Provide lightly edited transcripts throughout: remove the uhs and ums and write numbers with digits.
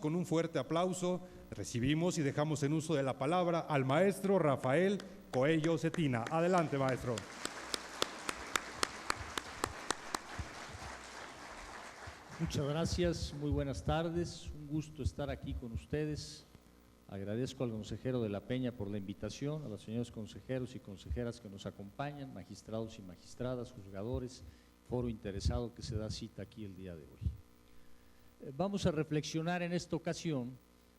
con un fuerte aplauso, recibimos y dejamos en uso de la palabra al maestro Rafael Coello Cetina. Adelante, maestro. Muchas gracias, muy buenas tardes, un gusto estar aquí con ustedes. Agradezco al consejero de la Peña por la invitación, a los señores consejeros y consejeras que nos acompañan, magistrados y magistradas, juzgadores, foro interesado que se da cita aquí el día de hoy. Vamos a reflexionar en esta ocasión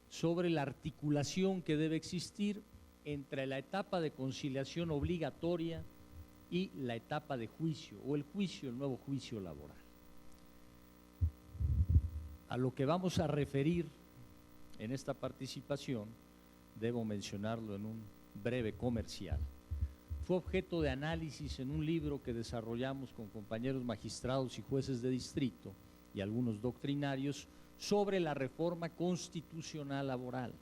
sobre la articulación que debe existir entre la etapa de conciliación obligatoria y la etapa de juicio, o el nuevo juicio laboral. A lo que vamos a referir en esta participación, debo mencionarlo en un breve comercial. Fue objeto de análisis en un libro que desarrollamos con compañeros magistrados y jueces de distrito y algunos doctrinarios sobre la reforma constitucional laboral.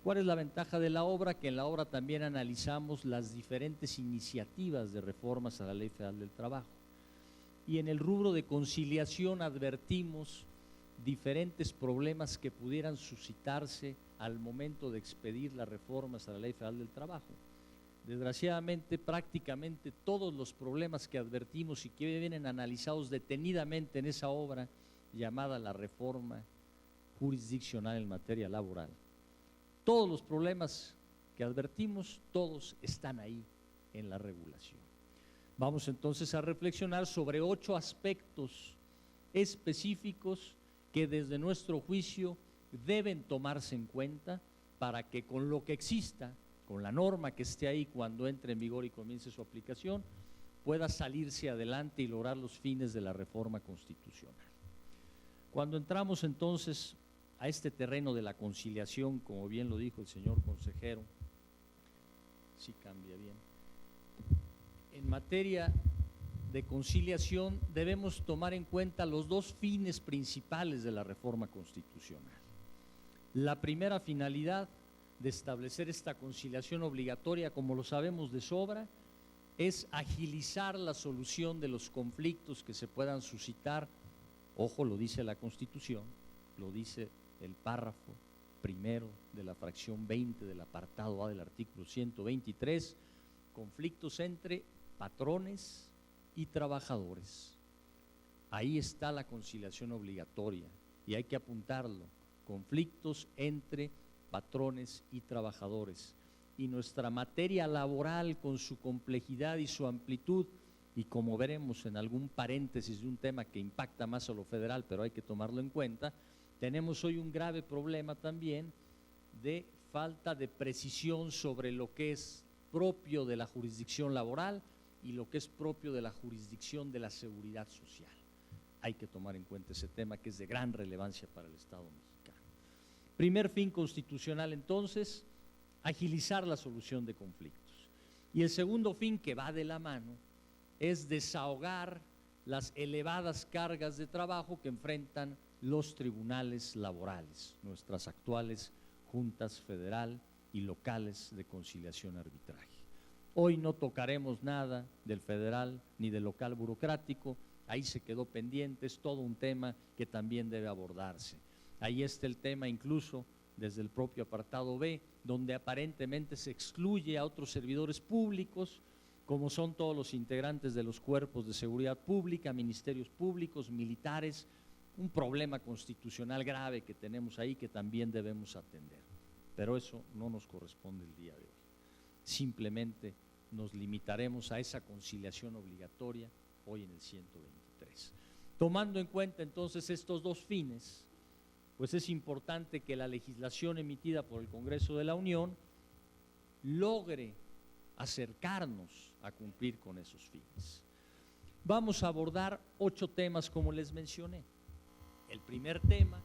¿Cuál es la ventaja de la obra? Que en la obra también analizamos las diferentes iniciativas de reformas a la Ley Federal del Trabajo. Y en el rubro de conciliación advertimos diferentes problemas que pudieran suscitarse al momento de expedir las reformas a la Ley Federal del Trabajo. Desgraciadamente, prácticamente todos los problemas que advertimos y que vienen analizados detenidamente en esa obra llamada la reforma jurisdiccional en materia laboral, todos los problemas que advertimos, todos están ahí en la regulación. Vamos entonces a reflexionar sobre 8 aspectos específicos que desde nuestro juicio deben tomarse en cuenta para que con lo que exista, con la norma que esté ahí cuando entre en vigor y comience su aplicación, pueda salirse adelante y lograr los fines de la reforma constitucional. Cuando entramos entonces a este terreno de la conciliación, como bien lo dijo el señor consejero, sí cambia bien, en materia de conciliación debemos tomar en cuenta los 2 fines principales de la reforma constitucional. La primera finalidad de establecer esta conciliación obligatoria, como lo sabemos de sobra, es agilizar la solución de los conflictos que se puedan suscitar. Ojo, lo dice la Constitución, lo dice el párrafo primero de la fracción 20 del apartado A del artículo 123, conflictos entre patrones y trabajadores. Ahí está la conciliación obligatoria y hay que apuntarlo, conflictos entre patrones y trabajadores. Y nuestra materia laboral, con su complejidad y su amplitud, y como veremos en algún paréntesis de un tema que impacta más a lo federal, pero hay que tomarlo en cuenta, tenemos hoy un grave problema también de falta de precisión sobre lo que es propio de la jurisdicción laboral y lo que es propio de la jurisdicción de la seguridad social. Hay que tomar en cuenta ese tema que es de gran relevancia para el Estado mexicano. Primer fin constitucional entonces, agilizar la solución de conflictos. Y el segundo fin, que va de la mano, es desahogar las elevadas cargas de trabajo que enfrentan los tribunales laborales, nuestras actuales juntas federal y locales de conciliación y arbitraje. Hoy no tocaremos nada del federal ni del local burocrático, ahí se quedó pendiente, es todo un tema que también debe abordarse. Ahí está el tema incluso desde el propio apartado B, donde aparentemente se excluye a otros servidores públicos, como son todos los integrantes de los cuerpos de seguridad pública, ministerios públicos, militares, un problema constitucional grave que tenemos ahí que también debemos atender. Pero eso no nos corresponde el día de hoy. Simplemente nos limitaremos a esa conciliación obligatoria hoy en el 123. Tomando en cuenta entonces estos 2 fines, pues es importante que la legislación emitida por el Congreso de la Unión logre acercarnos a cumplir con esos fines. Vamos a abordar 8 temas como les mencioné. El primer tema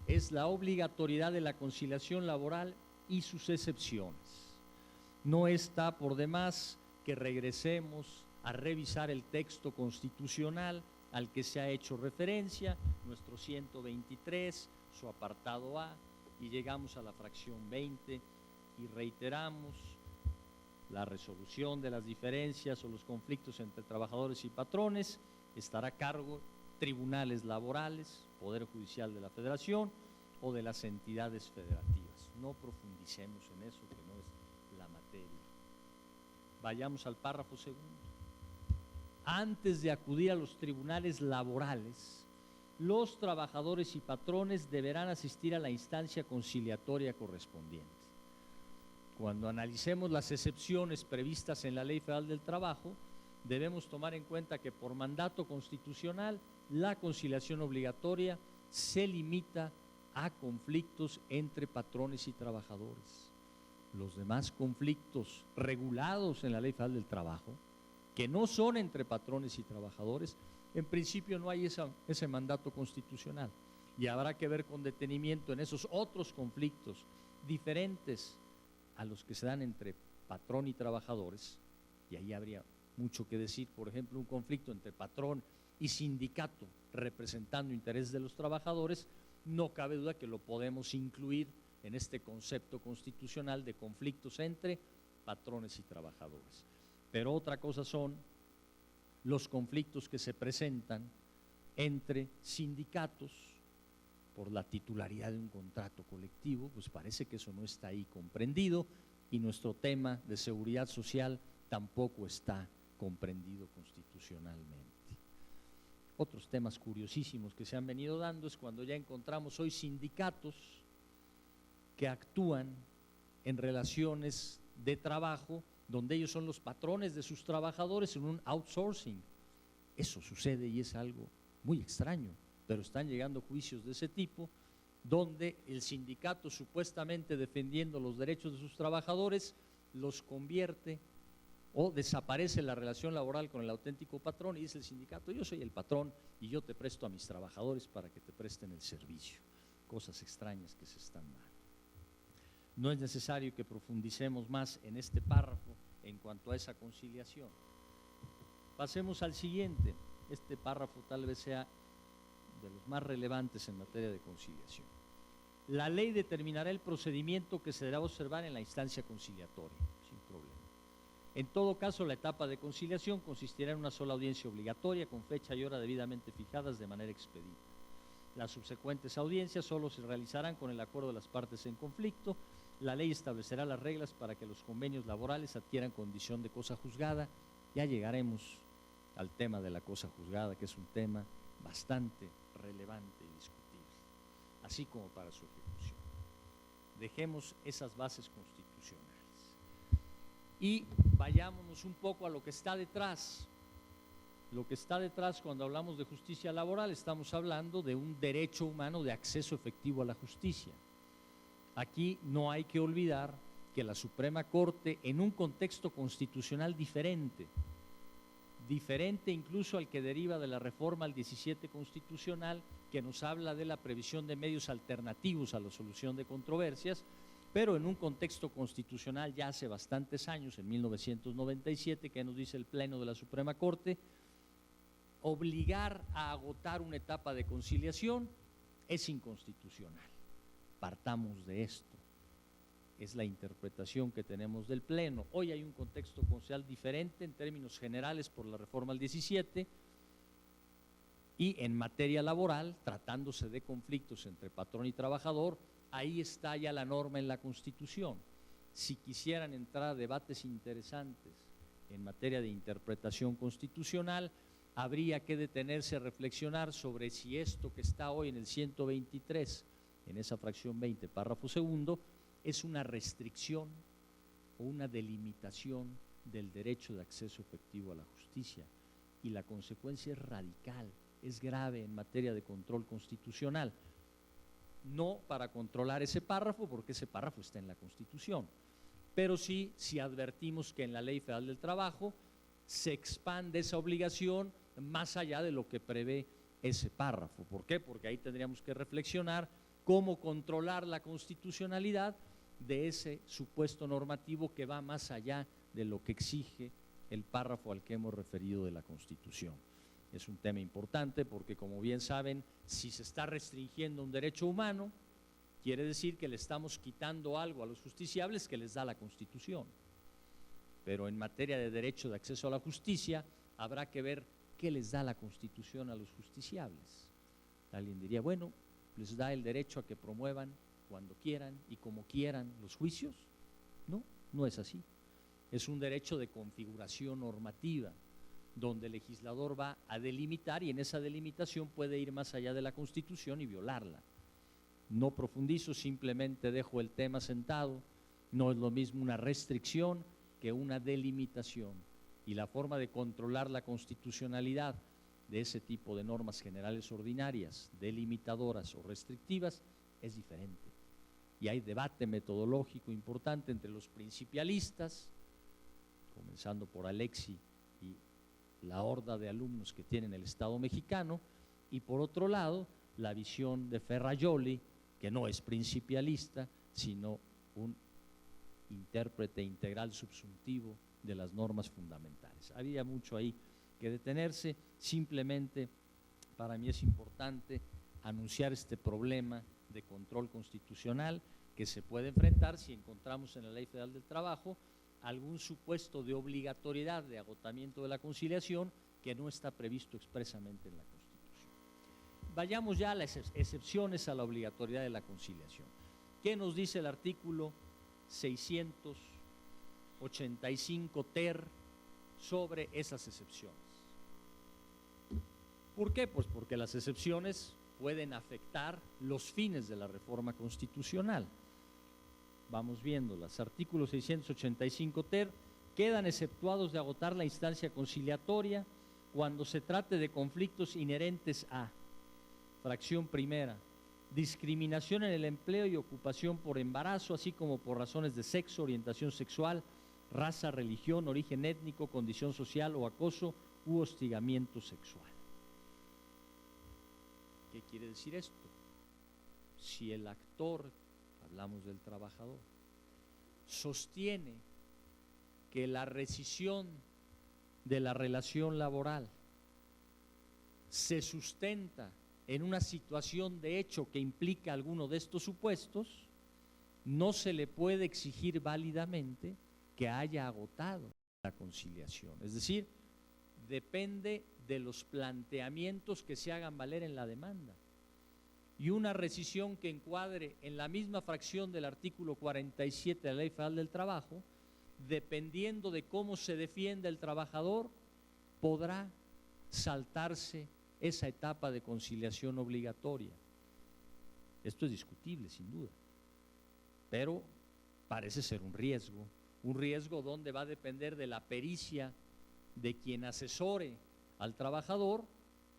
es la obligatoriedad de la conciliación laboral y sus excepciones. No está por demás que regresemos a revisar el texto constitucional al que se ha hecho referencia, nuestro 123, su apartado A, y llegamos a la fracción 20 y reiteramos la resolución de las diferencias o los conflictos entre trabajadores y patrones estará a cargo tribunales laborales, Poder Judicial de la Federación o de las entidades federativas. No profundicemos en eso, que no es la materia. Vayamos al párrafo segundo. Antes de acudir a los tribunales laborales, los trabajadores y patrones deberán asistir a la instancia conciliatoria correspondiente. Cuando analicemos las excepciones previstas en la Ley Federal del Trabajo, debemos tomar en cuenta que por mandato constitucional la conciliación obligatoria se limita a conflictos entre patrones y trabajadores. Los demás conflictos regulados en la Ley Federal del Trabajo, que no son entre patrones y trabajadores, en principio no hay ese mandato constitucional, y habrá que ver con detenimiento en esos otros conflictos diferentes a los que se dan entre patrón y trabajadores, y ahí habría mucho que decir. Por ejemplo, un conflicto entre patrón y sindicato representando intereses de los trabajadores, no cabe duda que lo podemos incluir en este concepto constitucional de conflictos entre patrones y trabajadores. Pero otra cosa son los conflictos que se presentan entre sindicatos por la titularidad de un contrato colectivo. Pues parece que eso no está ahí comprendido, y nuestro tema de seguridad social tampoco está comprendido constitucionalmente. Otros temas curiosísimos que se han venido dando es cuando ya encontramos hoy sindicatos que actúan en relaciones de trabajo donde ellos son los patrones de sus trabajadores en un outsourcing. Eso sucede y es algo muy extraño, pero están llegando juicios de ese tipo, donde el sindicato, supuestamente defendiendo los derechos de sus trabajadores, los convierte o desaparece la relación laboral con el auténtico patrón, y dice el sindicato: yo soy el patrón y yo te presto a mis trabajadores para que te presten el servicio. Cosas extrañas que se están dando. No es necesario que profundicemos más en este párrafo en cuanto a esa conciliación. Pasemos al siguiente. Este párrafo tal vez sea de los más relevantes en materia de conciliación. La ley determinará el procedimiento que se deberá observar en la instancia conciliatoria, sin problema. En todo caso, la etapa de conciliación consistirá en una sola audiencia obligatoria con fecha y hora debidamente fijadas de manera expedita. Las subsecuentes audiencias solo se realizarán con el acuerdo de las partes en conflicto. La ley establecerá las reglas para que los convenios laborales adquieran condición de cosa juzgada. Ya llegaremos al tema de la cosa juzgada, que es un tema bastante relevante y discutible, así como para su ejecución. Dejemos esas bases constitucionales y vayámonos un poco a lo que está detrás. Lo que está detrás cuando hablamos de justicia laboral, estamos hablando de un derecho humano de acceso efectivo a la justicia. Aquí no hay que olvidar que la Suprema Corte, en un contexto constitucional diferente incluso al que deriva de la reforma al 17 constitucional, que nos habla de la previsión de medios alternativos a la solución de controversias, pero en un contexto constitucional ya hace bastantes años, en 1997, que nos dice el Pleno de la Suprema Corte: obligar a agotar una etapa de conciliación es inconstitucional. Partamos de esto. Es la interpretación que tenemos del Pleno. Hoy hay un contexto constitucional diferente en términos generales por la reforma al 17, y en materia laboral, tratándose de conflictos entre patrón y trabajador, ahí está ya la norma en la Constitución. Si quisieran entrar a debates interesantes en materia de interpretación constitucional, habría que detenerse a reflexionar sobre si esto que está hoy en el 123, en esa fracción 20, párrafo segundo, es una restricción o una delimitación del derecho de acceso efectivo a la justicia. Y la consecuencia es radical, es grave en materia de control constitucional. No para controlar ese párrafo, porque ese párrafo está en la Constitución, pero sí si advertimos que en la Ley Federal del Trabajo se expande esa obligación más allá de lo que prevé ese párrafo. ¿Por qué? Porque ahí tendríamos que reflexionar cómo controlar la constitucionalidad de ese supuesto normativo que va más allá de lo que exige el párrafo al que hemos referido de la Constitución. Es un tema importante porque, como bien saben, si se está restringiendo un derecho humano, quiere decir que le estamos quitando algo a los justiciables que les da la Constitución. Pero en materia de derecho de acceso a la justicia, habrá que ver qué les da la Constitución a los justiciables. Alguien diría, bueno, les da el derecho a que promuevan cuando quieran y como quieran los juicios? No, no es así. Es un derecho de configuración normativa, donde el legislador va a delimitar y en esa delimitación puede ir más allá de la Constitución y violarla. No profundizo, simplemente dejo el tema sentado. No es lo mismo una restricción que una delimitación, y la forma de controlar la constitucionalidad de ese tipo de normas generales ordinarias, delimitadoras o restrictivas, es diferente. Y hay debate metodológico importante entre los principialistas, comenzando por Alexi y la horda de alumnos que tienen el Estado mexicano, y por otro lado, la visión de Ferrajoli, que no es principialista, sino un intérprete integral subsuntivo de las normas fundamentales. Había mucho ahí que detenerse. Simplemente para mí es importante anunciar este problema de control constitucional que se puede enfrentar si encontramos en la Ley Federal del Trabajo algún supuesto de obligatoriedad de agotamiento de la conciliación que no está previsto expresamente en la Constitución. Vayamos ya a las excepciones a la obligatoriedad de la conciliación. ¿Qué nos dice el artículo 685 ter sobre esas excepciones? ¿Por qué? Pues porque las excepciones pueden afectar los fines de la reforma constitucional. Vamos viéndolas. Artículo 685 ter, quedan exceptuados de agotar la instancia conciliatoria cuando se trate de conflictos inherentes a, fracción primera, discriminación en el empleo y ocupación por embarazo, así como por razones de sexo, orientación sexual, raza, religión, origen étnico, condición social o acoso u hostigamiento sexual. ¿Qué quiere decir esto? Si el actor, hablamos del trabajador, sostiene que la rescisión de la relación laboral se sustenta en una situación de hecho que implica alguno de estos supuestos, no se le puede exigir válidamente que haya agotado la conciliación. Es decir, depende de los planteamientos que se hagan valer en la demanda. Y una rescisión que encuadre en la misma fracción del artículo 47 de la Ley Federal del Trabajo, dependiendo de cómo se defienda el trabajador, podrá saltarse esa etapa de conciliación obligatoria. Esto es discutible, sin duda, pero parece ser un riesgo donde va a depender de la pericia de quien asesore al trabajador,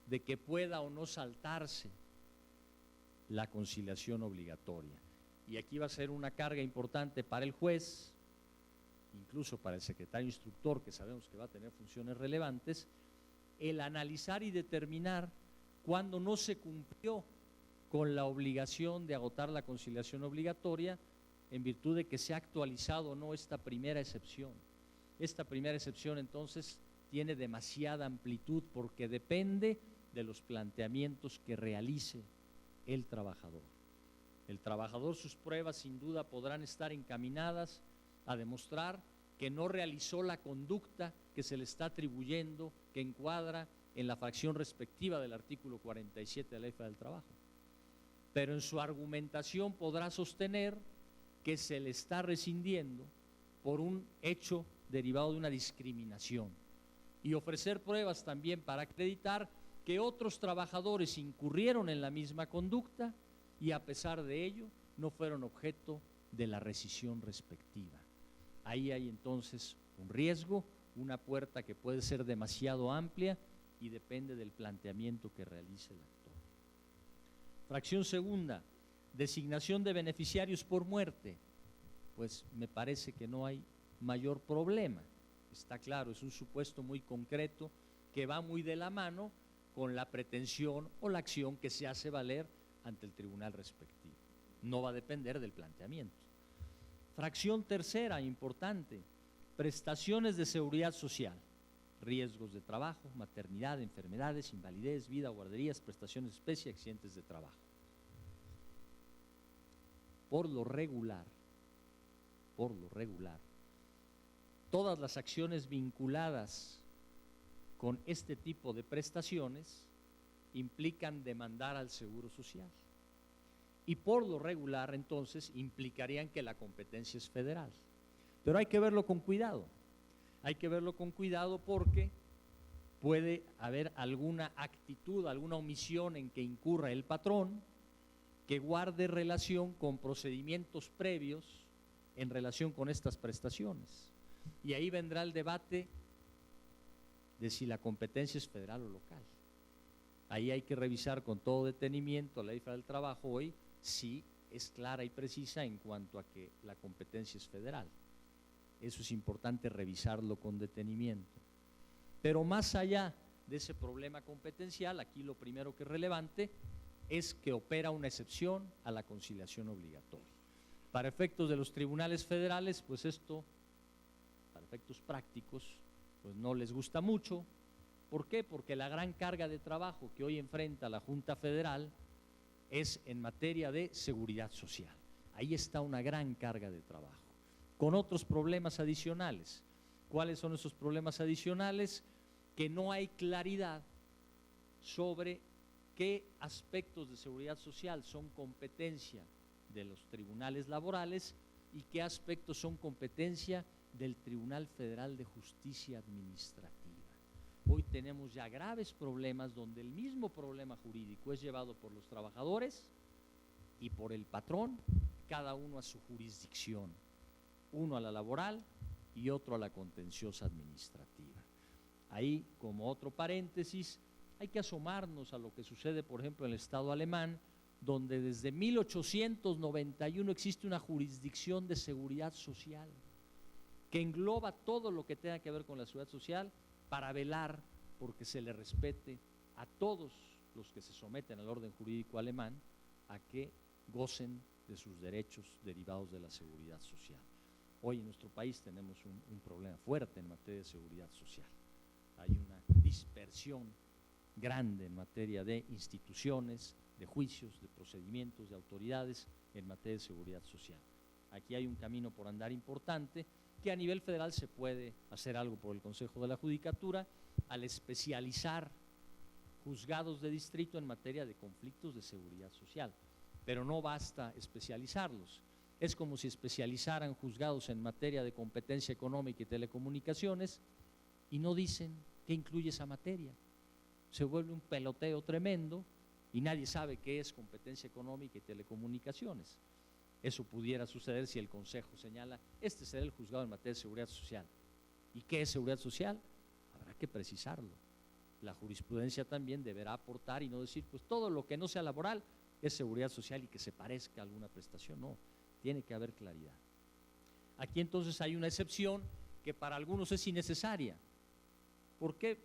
de que pueda o no saltarse la conciliación obligatoria. Y aquí va a ser una carga importante para el juez, incluso para el secretario instructor, que sabemos que va a tener funciones relevantes, el analizar y determinar cuándo no se cumplió con la obligación de agotar la conciliación obligatoria en virtud de que se ha actualizado o no esta primera excepción. Esta primera excepción entonces tiene demasiada amplitud porque depende de los planteamientos que realice el trabajador. El trabajador, sus pruebas sin duda podrán estar encaminadas a demostrar que no realizó la conducta que se le está atribuyendo, que encuadra en la fracción respectiva del artículo 47 de la Ley Federal del Trabajo. Pero en su argumentación podrá sostener que se le está rescindiendo por un hecho derivado de una discriminación y ofrecer pruebas también para acreditar que otros trabajadores incurrieron en la misma conducta y a pesar de ello no fueron objeto de la rescisión respectiva. Ahí hay entonces un riesgo, una puerta que puede ser demasiado amplia y depende del planteamiento que realice el actor. Fracción segunda, designación de beneficiarios por muerte. Pues me parece que no hay mayor problema. Está claro, es un supuesto muy concreto que va muy de la mano con la pretensión o la acción que se hace valer ante el tribunal respectivo. No va a depender del planteamiento. Fracción tercera, importante, prestaciones de seguridad social, riesgos de trabajo, maternidad, enfermedades, invalidez, vida, guarderías, prestaciones de especie, accidentes de trabajo. Por lo regular, todas las acciones vinculadas con este tipo de prestaciones implican demandar al Seguro Social. y por lo regular entonces implicarían que la competencia es federal. Pero hay que verlo con cuidado, porque puede haber alguna actitud, alguna omisión en que incurra el patrón que guarde relación con procedimientos previos en relación con estas prestaciones. Y ahí vendrá el debate de si la competencia es federal o local. Ahí hay que revisar con todo detenimiento la ley federal del trabajo hoy, si es clara y precisa en cuanto a que la competencia es federal. Eso es importante revisarlo con detenimiento. Pero más allá de ese problema competencial, aquí lo primero que es relevante es que opera una excepción a la conciliación obligatoria. Para efectos de los tribunales federales, pues esto, para efectos prácticos, pues no les gusta mucho. ¿Por qué? Porque la gran carga de trabajo que hoy enfrenta la Junta Federal es en materia de seguridad social. Ahí está una gran carga de trabajo, con otros problemas adicionales. ¿Cuáles son esos problemas adicionales? Que no hay claridad sobre qué aspectos de seguridad social son competencia de los tribunales laborales y qué aspectos son competencia del Tribunal Federal de Justicia Administrativa. Hoy tenemos ya graves problemas donde el mismo problema jurídico es llevado por los trabajadores y por el patrón, cada uno a su jurisdicción, uno a la laboral y otro a la contenciosa administrativa. Ahí, como otro paréntesis, hay que asomarnos a lo que sucede, por ejemplo, en el Estado alemán, donde desde 1891 existe una jurisdicción de seguridad social que engloba todo lo que tenga que ver con la seguridad social para velar porque se le respete a todos los que se someten al orden jurídico alemán a que gocen de sus derechos derivados de la seguridad social. Hoy en nuestro país tenemos un problema fuerte en materia de seguridad social. Hay una dispersión grande en materia de instituciones, de juicios, de procedimientos, de autoridades en materia de seguridad social. Aquí hay un camino por andar importante, que a nivel federal se puede hacer algo por el Consejo de la Judicatura al especializar juzgados de distrito en materia de conflictos de seguridad social. Pero no basta especializarlos. Es como si especializaran juzgados en materia de competencia económica y telecomunicaciones y no dicen qué incluye esa materia. Se vuelve un peloteo tremendo y nadie sabe qué es competencia económica y telecomunicaciones. Eso pudiera suceder si el Consejo señala, este será el juzgado en materia de seguridad social. ¿Y qué es seguridad social? Habrá que precisarlo. La jurisprudencia también deberá aportar y no decir, pues todo lo que no sea laboral es seguridad social y que se parezca a alguna prestación. No, tiene que haber claridad. Aquí entonces hay una excepción que para algunos es innecesaria. ¿Por qué?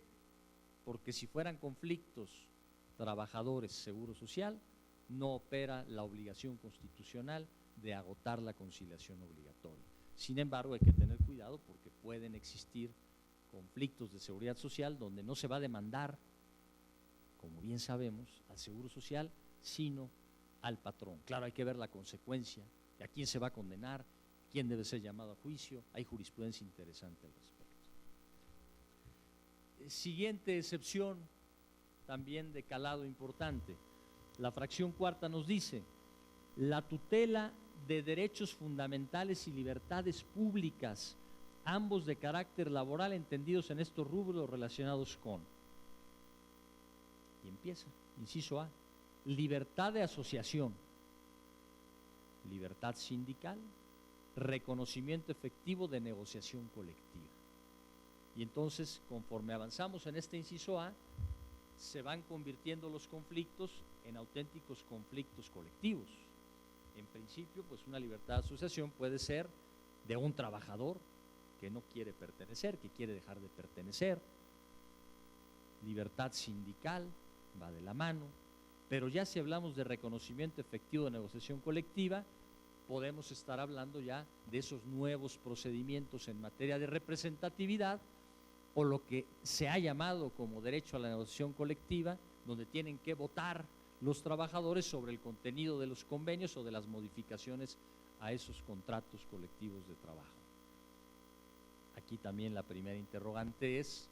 Porque si fueran conflictos trabajadores seguro social, no opera la obligación constitucional de agotar la conciliación obligatoria. Sin embargo, hay que tener cuidado porque pueden existir conflictos de seguridad social donde no se va a demandar, como bien sabemos, al seguro social, sino al patrón. Claro, hay que ver la consecuencia, de a quién se va a condenar, quién debe ser llamado a juicio. Hay jurisprudencia interesante al respecto. Siguiente excepción, también de calado importante. La fracción cuarta nos dice, la tutela de derechos fundamentales y libertades públicas, ambos de carácter laboral, entendidos en estos rubros relacionados con. Y empieza, inciso A, libertad de asociación, libertad sindical, reconocimiento efectivo de negociación colectiva. Y entonces, conforme avanzamos en este inciso A, se van convirtiendo los conflictos en auténticos conflictos colectivos. En principio, pues una libertad de asociación puede ser de un trabajador que no quiere pertenecer, que quiere dejar de pertenecer. Libertad sindical va de la mano, pero ya si hablamos de reconocimiento efectivo de negociación colectiva, podemos estar hablando ya de esos nuevos procedimientos en materia de representatividad o lo que se ha llamado como derecho a la negociación colectiva, donde tienen que votar los trabajadores sobre el contenido de los convenios o de las modificaciones a esos contratos colectivos de trabajo. Aquí también la primera interrogante es,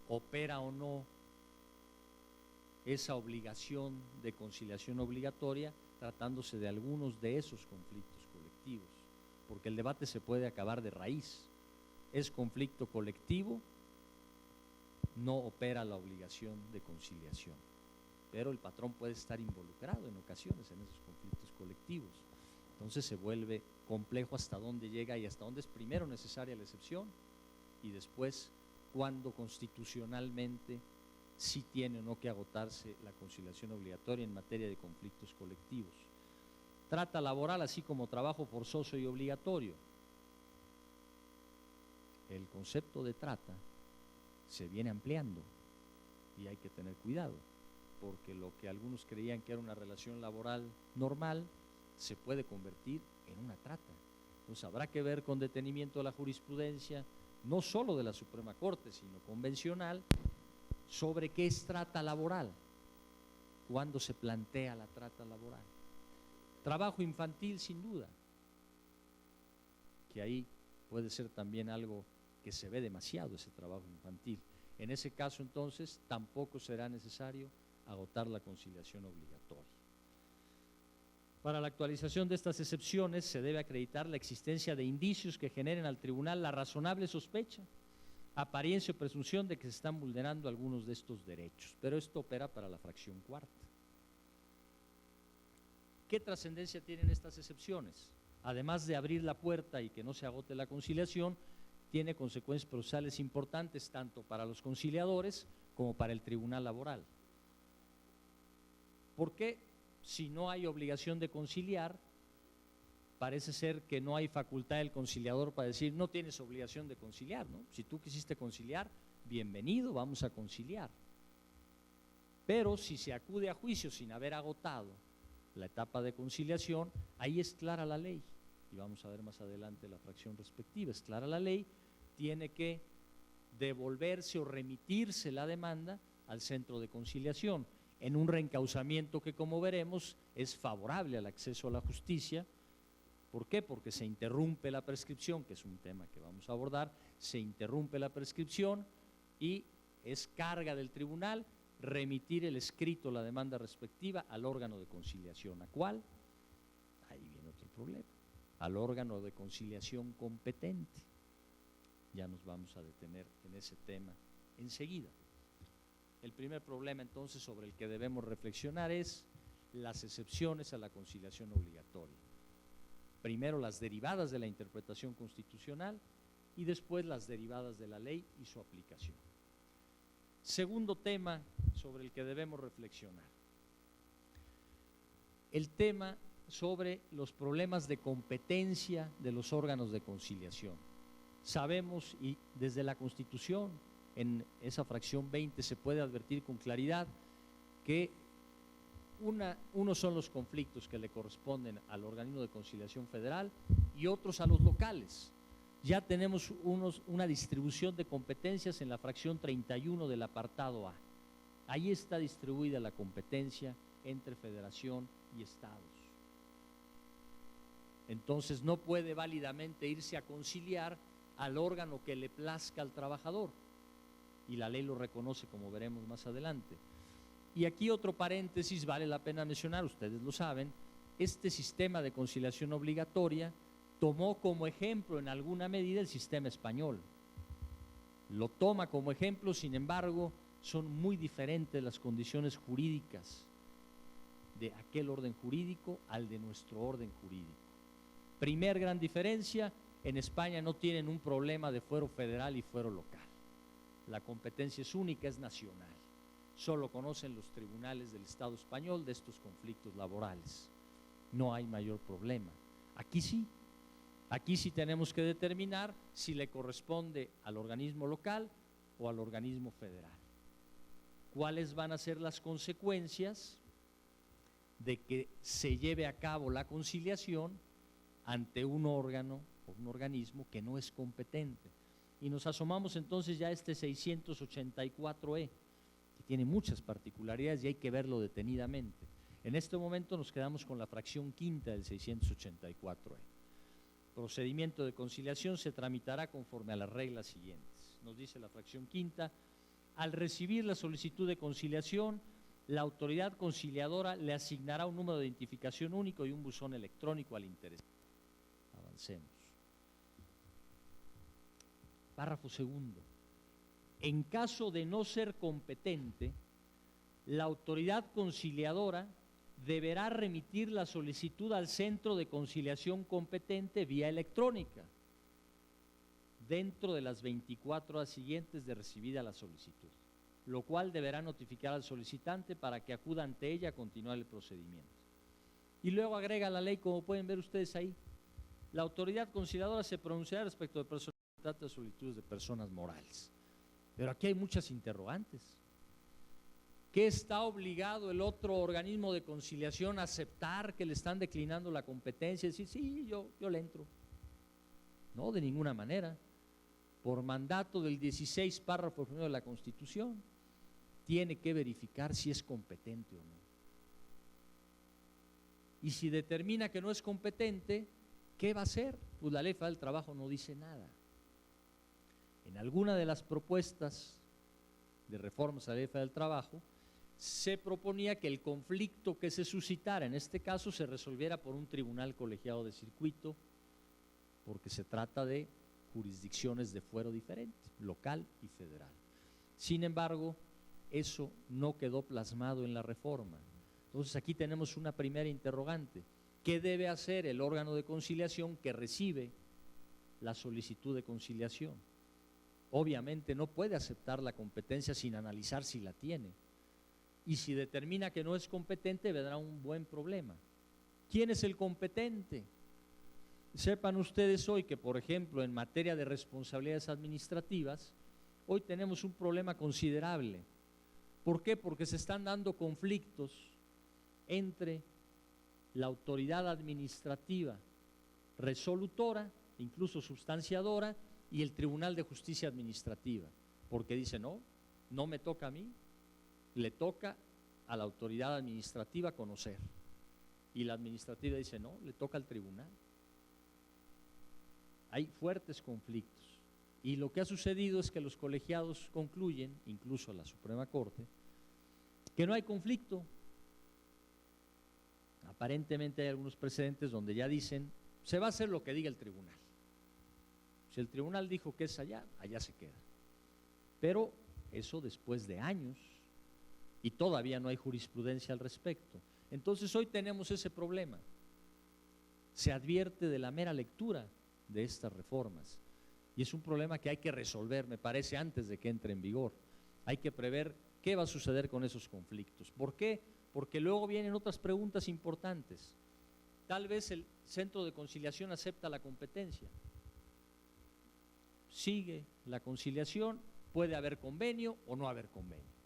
¿opera o no esa obligación de conciliación obligatoria tratándose de algunos de esos conflictos colectivos, porque el debate se puede acabar de raíz. Es conflicto colectivo, no opera la obligación de conciliación, pero el patrón puede estar involucrado en ocasiones en esos conflictos colectivos. Entonces se vuelve complejo hasta dónde llega y hasta dónde es primero necesaria la excepción y después cuándo constitucionalmente sí tiene o no que agotarse la conciliación obligatoria en materia de conflictos colectivos. Trata laboral así como trabajo forzoso y obligatorio. El concepto de trata se viene ampliando y hay que tener cuidado, porque lo que algunos creían que era una relación laboral normal se puede convertir en una trata. Entonces habrá que ver con detenimiento la jurisprudencia, no solo de la Suprema Corte, sino convencional, sobre qué es trata laboral, cuándo se plantea la trata laboral. Trabajo infantil, sin duda, que ahí puede ser también algo que se ve demasiado, ese trabajo infantil. En ese caso, entonces, tampoco será necesario agotar la conciliación obligatoria. Para la actualización de estas excepciones se debe acreditar la existencia de indicios que generen al tribunal la razonable sospecha, apariencia o presunción de que se están vulnerando algunos de estos derechos, pero esto opera para la fracción cuarta. ¿Qué trascendencia tienen estas excepciones? Además de abrir la puerta y que no se agote la conciliación, tiene consecuencias procesales importantes tanto para los conciliadores como para el tribunal laboral. ¿Por qué? Si no hay obligación de conciliar, parece ser que no hay facultad del conciliador para decir no tienes obligación de conciliar, ¿no? Si tú quisiste conciliar, bienvenido, vamos a conciliar. Pero si se acude a juicio sin haber agotado la etapa de conciliación, ahí es clara la ley, y vamos a ver más adelante la fracción respectiva, es clara la ley, tiene que devolverse o remitirse la demanda al centro de conciliación, en un reencauzamiento que, como veremos, es favorable al acceso a la justicia. ¿Por qué? Porque se interrumpe la prescripción, que es un tema que vamos a abordar, se interrumpe la prescripción y es carga del tribunal remitir el escrito, la demanda respectiva, al órgano de conciliación. ¿A cuál? Ahí viene otro problema. Al órgano de conciliación competente. Ya nos vamos a detener en ese tema enseguida. El primer problema entonces sobre el que debemos reflexionar es las excepciones a la conciliación obligatoria. Primero las derivadas de la interpretación constitucional y después las derivadas de la ley y su aplicación. Segundo tema sobre el que debemos reflexionar. El tema sobre los problemas de competencia de los órganos de conciliación. Sabemos, y desde la Constitución, en esa fracción 20 se puede advertir con claridad que unos son los conflictos que le corresponden al organismo de conciliación federal y otros a los locales. Ya tenemos una distribución de competencias en la fracción 31 del apartado A. Ahí está distribuida la competencia entre federación y estados. Entonces no puede válidamente irse a conciliar al órgano que le plazca al trabajador, y la ley lo reconoce, como veremos más adelante. Y aquí otro paréntesis vale la pena mencionar, ustedes lo saben, este sistema de conciliación obligatoria tomó como ejemplo en alguna medida el sistema español. Lo toma como ejemplo, sin embargo, son muy diferentes las condiciones jurídicas de aquel orden jurídico al de nuestro orden jurídico. Primer gran diferencia, en España no tienen un problema de fuero federal y fuero local. La competencia es única, es nacional. Solo conocen los tribunales del Estado español de estos conflictos laborales. No hay mayor problema. Aquí sí. Aquí sí tenemos que determinar si le corresponde al organismo local o al organismo federal. ¿Cuáles van a ser las consecuencias de que se lleve a cabo la conciliación ante un órgano o un organismo que no es competente? Y nos asomamos entonces ya a este 684E, que tiene muchas particularidades y hay que verlo detenidamente. En este momento nos quedamos con la fracción quinta del 684E. Procedimiento de conciliación se tramitará conforme a las reglas siguientes. Nos dice la fracción quinta: al recibir la solicitud de conciliación, la autoridad conciliadora le asignará un número de identificación único y un buzón electrónico al interesado. Avancemos. Párrafo segundo. En caso de no ser competente, la autoridad conciliadora deberá remitir la solicitud al centro de conciliación competente vía electrónica, dentro de las 24 horas siguientes de recibida la solicitud, lo cual deberá notificar al solicitante para que acuda ante ella a continuar el procedimiento. Y luego agrega la ley, como pueden ver ustedes ahí, la autoridad conciliadora se pronunciará respecto de personas que tratan de solicitudes de personas morales. Pero aquí hay muchas interrogantes. ¿Qué está obligado el otro organismo de conciliación a aceptar que le están declinando la competencia y decir, sí, yo le entro? No, de ninguna manera. Por mandato del 16 párrafo primero de la Constitución, tiene que verificar si es competente o no. Y si determina que no es competente, ¿qué va a hacer? Pues la Ley Federal del Trabajo no dice nada. En alguna de las propuestas de reformas a la Ley Federal del Trabajo, se proponía que el conflicto que se suscitara, en este caso, se resolviera por un tribunal colegiado de circuito, porque se trata de jurisdicciones de fuero diferente, local y federal. Sin embargo, eso no quedó plasmado en la reforma. Entonces aquí tenemos una primera interrogante. ¿Qué debe hacer el órgano de conciliación que recibe la solicitud de conciliación? Obviamente no puede aceptar la competencia sin analizar si la tiene. Y si determina que no es competente, vendrá un buen problema. ¿Quién es el competente? Sepan ustedes hoy que, por ejemplo, en materia de responsabilidades administrativas, hoy tenemos un problema considerable. ¿Por qué? Porque se están dando conflictos entre la autoridad administrativa resolutora, incluso sustanciadora, y el Tribunal de Justicia Administrativa. Porque dice, no me toca a mí, le toca a la autoridad administrativa conocer. Y la administrativa dice, no, le toca al tribunal. Hay fuertes conflictos. Y lo que ha sucedido es que los colegiados concluyen, incluso la Suprema Corte, que no hay conflicto. Aparentemente hay algunos precedentes donde ya dicen, se va a hacer lo que diga el tribunal. Si el tribunal dijo que es allá, allá se queda. Pero eso después de años, y todavía no hay jurisprudencia al respecto. Entonces hoy tenemos ese problema. Se advierte de la mera lectura de estas reformas y es un problema que hay que resolver, me parece, antes de que entre en vigor. Hay que prever qué va a suceder con esos conflictos. ¿Por qué? Porque luego vienen otras preguntas importantes. Tal vez el centro de conciliación acepta la competencia. Sigue la conciliación, puede haber convenio o no haber convenio.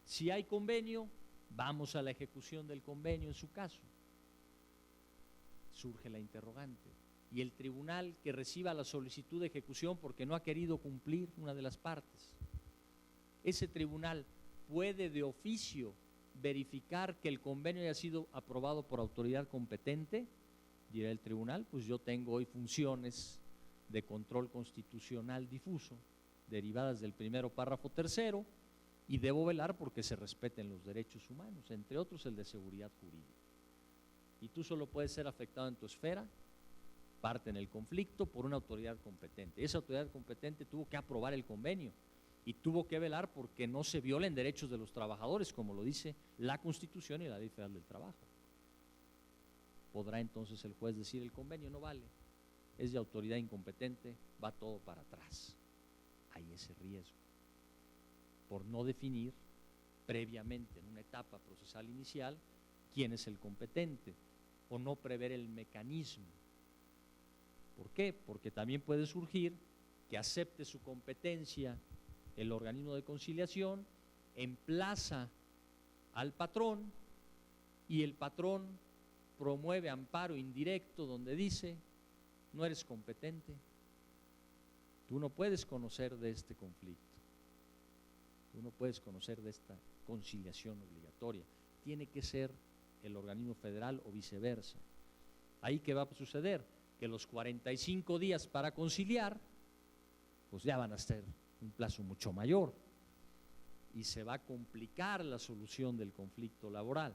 Si hay convenio, vamos a la ejecución del convenio en su caso. Surge la interrogante. Y el tribunal que reciba la solicitud de ejecución porque no ha querido cumplir una de las partes, ese tribunal puede de oficio verificar que el convenio haya sido aprobado por autoridad competente. Dirá el tribunal, pues yo tengo hoy funciones de control constitucional difuso, derivadas del primero párrafo tercero, y debo velar porque se respeten los derechos humanos, entre otros el de seguridad jurídica. Y tú solo puedes ser afectado en tu esfera, parte en el conflicto, por una autoridad competente. Esa autoridad competente tuvo que aprobar el convenio y tuvo que velar porque no se violen derechos de los trabajadores, como lo dice la Constitución y la Ley Federal del Trabajo. Podrá entonces el juez decir, el convenio no vale, es de autoridad incompetente, va todo para atrás. Hay ese riesgo por no definir previamente en una etapa procesal inicial quién es el competente o no prever el mecanismo. ¿Por qué? Porque también puede surgir que acepte su competencia el organismo de conciliación, emplaza al patrón y el patrón promueve amparo indirecto donde dice, no eres competente, tú no puedes conocer de este conflicto. Tú no puedes conocer de esta conciliación obligatoria. Tiene que ser el organismo federal o viceversa. ¿Ahí qué va a suceder? Que los 45 días para conciliar, pues ya van a ser un plazo mucho mayor. y se va a complicar la solución del conflicto laboral.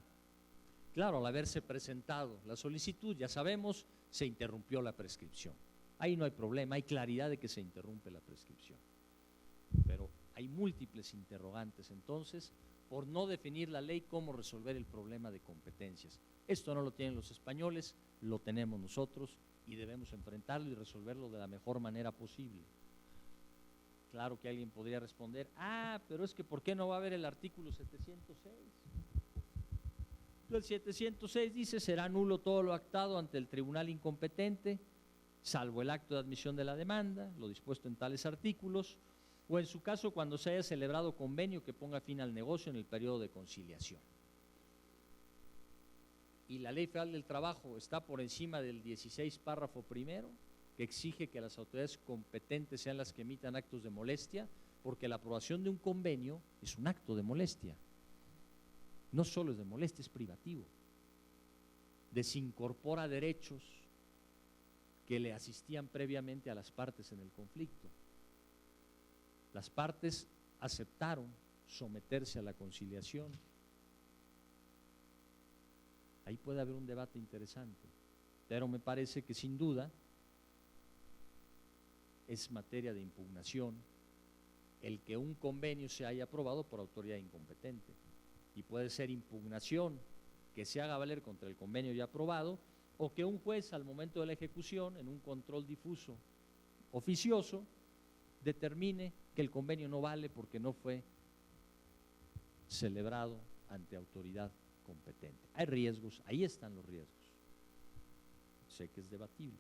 Claro, al haberse presentado la solicitud, ya sabemos, se interrumpió la prescripción. Ahí no hay problema, hay claridad de que se interrumpe la prescripción. Pero hay múltiples interrogantes, entonces, por no definir la ley cómo resolver el problema de competencias. Esto no lo tienen los españoles, lo tenemos nosotros y debemos enfrentarlo y resolverlo de la mejor manera posible. Claro que alguien podría responder, pero es que ¿por qué no va a haber el artículo 706? El 706 dice, será nulo todo lo actado ante el tribunal incompetente, salvo el acto de admisión de la demanda, lo dispuesto en tales artículos, o en su caso cuando se haya celebrado convenio que ponga fin al negocio en el periodo de conciliación. Y la Ley Federal del Trabajo está por encima del 16 párrafo primero, que exige que las autoridades competentes sean las que emitan actos de molestia, porque la aprobación de un convenio es un acto de molestia. No solo es de molestia, es privativo. Desincorpora derechos que le asistían previamente a las partes en el conflicto. Las partes aceptaron someterse a la conciliación. Ahí puede haber un debate interesante, pero me parece que sin duda es materia de impugnación el que un convenio se haya aprobado por autoridad incompetente. Y puede ser impugnación que se haga valer contra el convenio ya aprobado, o que un juez al momento de la ejecución, en un control difuso oficioso, determine que el convenio no vale porque no fue celebrado ante autoridad competente. Hay riesgos, ahí están los riesgos. Sé que es debatible.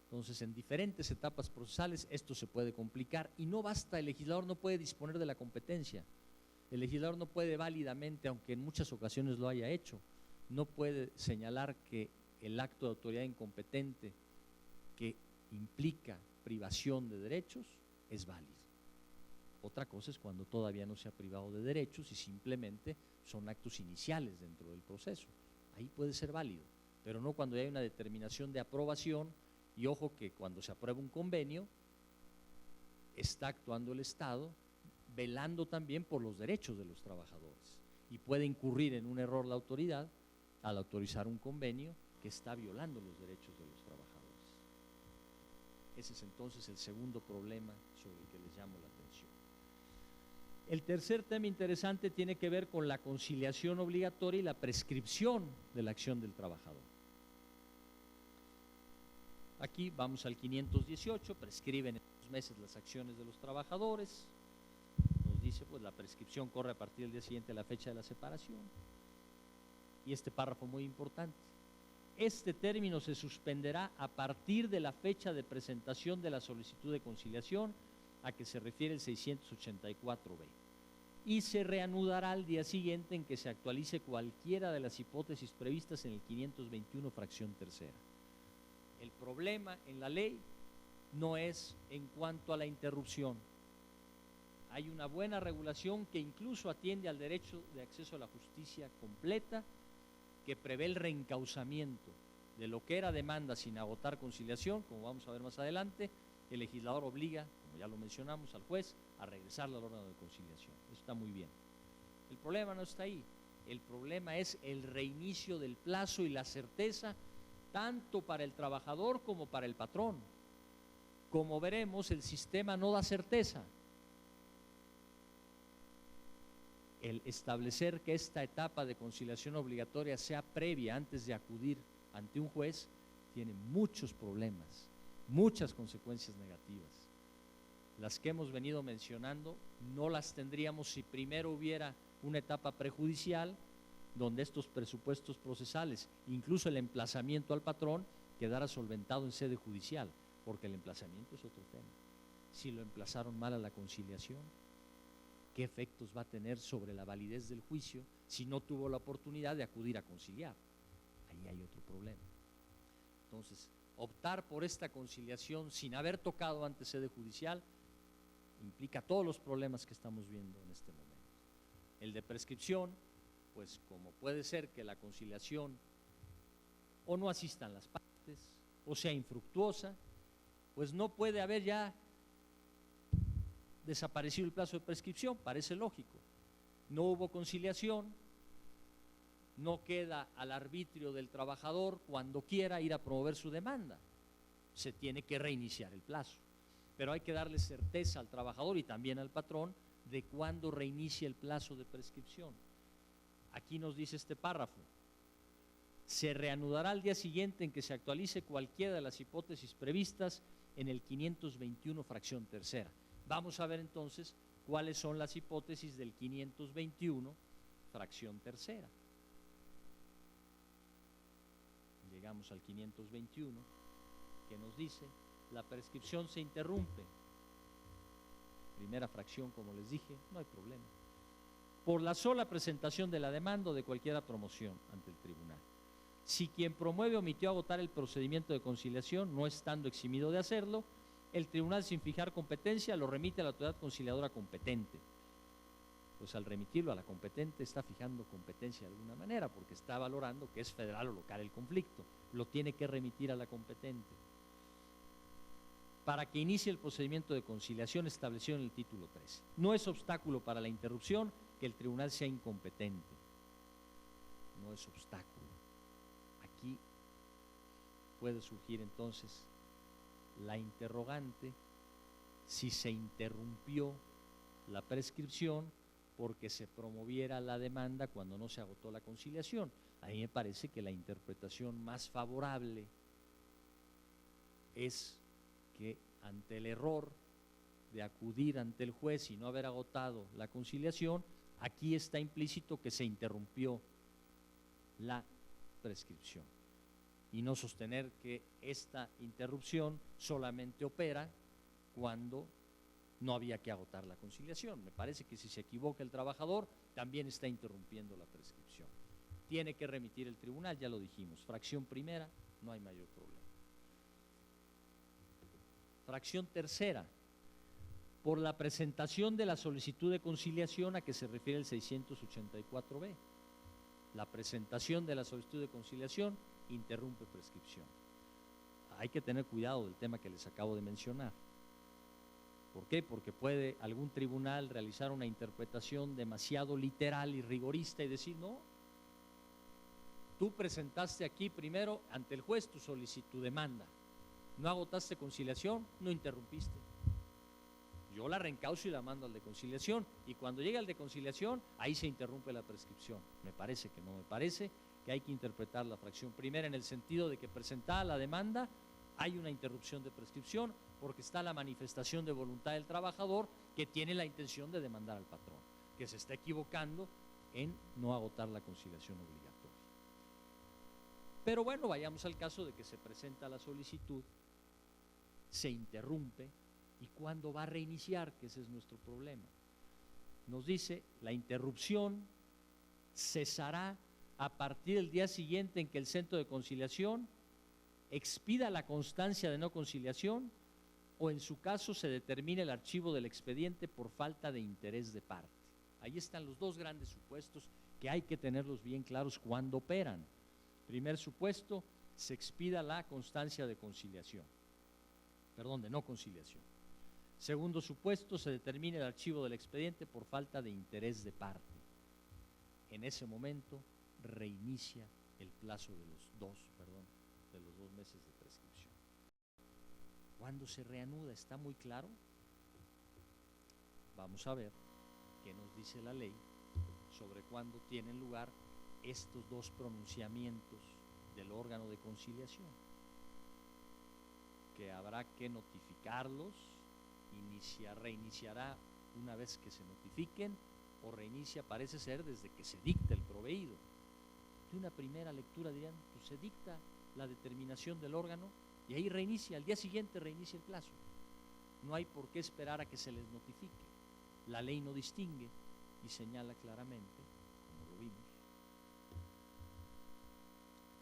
Entonces, en diferentes etapas procesales esto se puede complicar y no basta, el legislador no puede disponer de la competencia. El legislador no puede válidamente, aunque en muchas ocasiones lo haya hecho, no puede señalar que el acto de autoridad incompetente que implica privación de derechos es válido. Otra cosa es cuando todavía no se ha privado de derechos y simplemente son actos iniciales dentro del proceso. Ahí puede ser válido, pero no cuando ya hay una determinación de aprobación. Y ojo que cuando se aprueba un convenio, está actuando el Estado velando también por los derechos de los trabajadores y puede incurrir en un error la autoridad al autorizar un convenio que está violando los derechos de los trabajadores. Ese es entonces el segundo problema sobre el que les llamo la atención. El tercer tema interesante tiene que ver con la conciliación obligatoria y la prescripción de la acción del trabajador. Aquí vamos al 518, prescriben en 2 meses las acciones de los trabajadores. Nos dice, pues la prescripción corre a partir del día siguiente a la fecha de la separación. Y este párrafo muy importante. Este término se suspenderá a partir de la fecha de presentación de la solicitud de conciliación a que se refiere el 684B. Y se reanudará al día siguiente en que se actualice cualquiera de las hipótesis previstas en el 521 fracción tercera. El problema en la ley no es en cuanto a la interrupción. Hay una buena regulación que incluso atiende al derecho de acceso a la justicia completa, que prevé el reencauzamiento de lo que era demanda sin agotar conciliación, como vamos a ver más adelante. El legislador obliga, como ya lo mencionamos, al juez a regresarlo al órgano de conciliación. Eso está muy bien. El problema no está ahí. El problema es el reinicio del plazo y la certeza tanto para el trabajador como para el patrón. Como veremos, el sistema no da certeza. El establecer que esta etapa de conciliación obligatoria sea previa antes de acudir ante un juez tiene muchos problemas, muchas consecuencias negativas. Las que hemos venido mencionando no las tendríamos si primero hubiera una etapa prejudicial donde estos presupuestos procesales, incluso el emplazamiento al patrón, quedara solventado en sede judicial, porque el emplazamiento es otro tema. Si lo emplazaron mal a la conciliación, ¿qué efectos va a tener sobre la validez del juicio si no tuvo la oportunidad de acudir a conciliar? Ahí hay otro problema. Entonces, optar por esta conciliación sin haber tocado antes sede judicial implica todos los problemas que estamos viendo en este momento. El de prescripción, pues como puede ser que la conciliación o no asistan las partes o sea infructuosa, pues no puede haber ya desaparecido el plazo de prescripción, parece lógico. No hubo conciliación, no queda al arbitrio del trabajador cuando quiera ir a promover su demanda. Se tiene que reiniciar el plazo. Pero hay que darle certeza al trabajador y también al patrón de cuándo reinicia el plazo de prescripción. Aquí nos dice este párrafo: se reanudará al día siguiente en que se actualice cualquiera de las hipótesis previstas en el 521 fracción tercera. Vamos a ver entonces cuáles son las hipótesis del 521 fracción tercera. Llegamos al 521, que nos dice: la prescripción se interrumpe. Primera fracción, como les dije, no hay problema. Por la sola presentación de la demanda o de cualquier promoción ante el tribunal. Si quien promueve omitió agotar el procedimiento de conciliación, no estando eximido de hacerlo, el tribunal, sin fijar competencia, lo remite a la autoridad conciliadora competente. Pues al remitirlo a la competente está fijando competencia de alguna manera, porque está valorando que es federal o local el conflicto. Lo tiene que remitir a la competente para que inicie el procedimiento de conciliación establecido en el título 13. No es obstáculo para la interrupción que el tribunal sea incompetente. No es obstáculo. Aquí puede surgir entonces la interrogante si se interrumpió la prescripción porque se promoviera la demanda cuando no se agotó la conciliación. A mí me parece que la interpretación más favorable es que ante el error de acudir ante el juez y no haber agotado la conciliación, aquí está implícito que se interrumpió la prescripción, y no sostener que esta interrupción solamente opera cuando no había que agotar la conciliación. Me parece que si se equivoca el trabajador, también está interrumpiendo la prescripción. Tiene que remitir el tribunal, ya lo dijimos. Fracción primera, no hay mayor problema. Fracción tercera, por la presentación de la solicitud de conciliación a que se refiere el 684B. La presentación de la solicitud de conciliación interrumpe prescripción. Hay que tener cuidado del tema que les acabo de mencionar. ¿Por qué? Porque puede algún tribunal realizar una interpretación demasiado literal y rigorista y decir: no, tú presentaste aquí primero ante el juez tu solicitud, demanda, no agotaste conciliación, no interrumpiste. Yo la reencauzo y la mando al de conciliación, y cuando llega al de conciliación, ahí se interrumpe la prescripción. Me parece que no, me parece que hay que interpretar la fracción primera en el sentido de que presentada la demanda hay una interrupción de prescripción porque está la manifestación de voluntad del trabajador que tiene la intención de demandar al patrón, que se está equivocando en no agotar la conciliación obligatoria. Pero bueno, vayamos al caso de que se presenta la solicitud, se interrumpe, ¿y cuándo va a reiniciar? Que ese es nuestro problema. Nos dice: la interrupción cesará a partir del día siguiente en que el centro de conciliación expida la constancia de no conciliación o en su caso se determine el archivo del expediente por falta de interés de parte. Ahí están los dos grandes supuestos que hay que tenerlos bien claros cuando operan. Primer supuesto, se expida la constancia de conciliación, perdón, de no conciliación. Segundo supuesto, se determine el archivo del expediente por falta de interés de parte. En ese momento reinicia el plazo de los dos meses de prescripción. ¿Cuándo se reanuda? ¿Está muy claro? Vamos a ver qué nos dice la ley sobre cuándo tienen lugar estos dos pronunciamientos del órgano de conciliación, que habrá que notificarlos. Reiniciará una vez que se notifiquen, o reinicia, parece ser, desde que se dicta el proveído. De una primera lectura dirían: pues se dicta la determinación del órgano y ahí reinicia, al día siguiente reinicia el plazo. No hay por qué esperar a que se les notifique. La ley no distingue y señala claramente, como lo vimos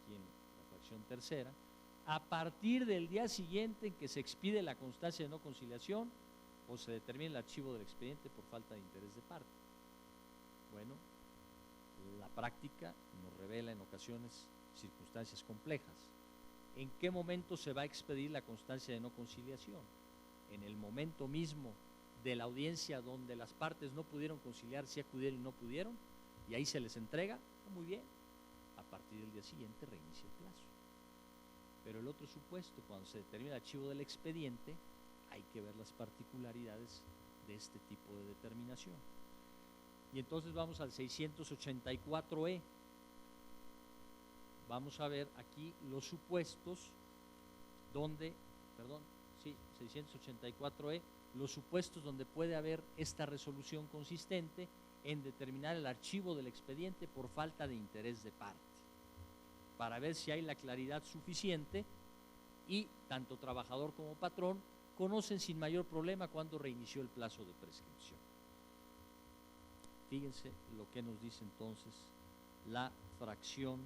aquí en la fracción tercera, a partir del día siguiente en que se expide la constancia de no conciliación o se determine el archivo del expediente por falta de interés de parte. Bueno, la práctica nos revela en ocasiones circunstancias complejas. ¿En qué momento se va a expedir la constancia de no conciliación? ¿En el momento mismo de la audiencia donde las partes no pudieron conciliar, si acudieron y no pudieron, y ahí se les entrega, muy bien, a partir del día siguiente reinicia el plazo. Pero el otro supuesto, cuando se determina el archivo del expediente, hay que ver las particularidades de este tipo de determinación. Y entonces vamos al 684E. Vamos a ver aquí los supuestos donde, 684E, los supuestos donde puede haber esta resolución consistente en determinar el archivo del expediente por falta de interés de parte, para ver si hay la claridad suficiente y tanto trabajador como patrón conocen sin mayor problema cuándo reinició el plazo de prescripción. Fíjense lo que nos dice entonces la fracción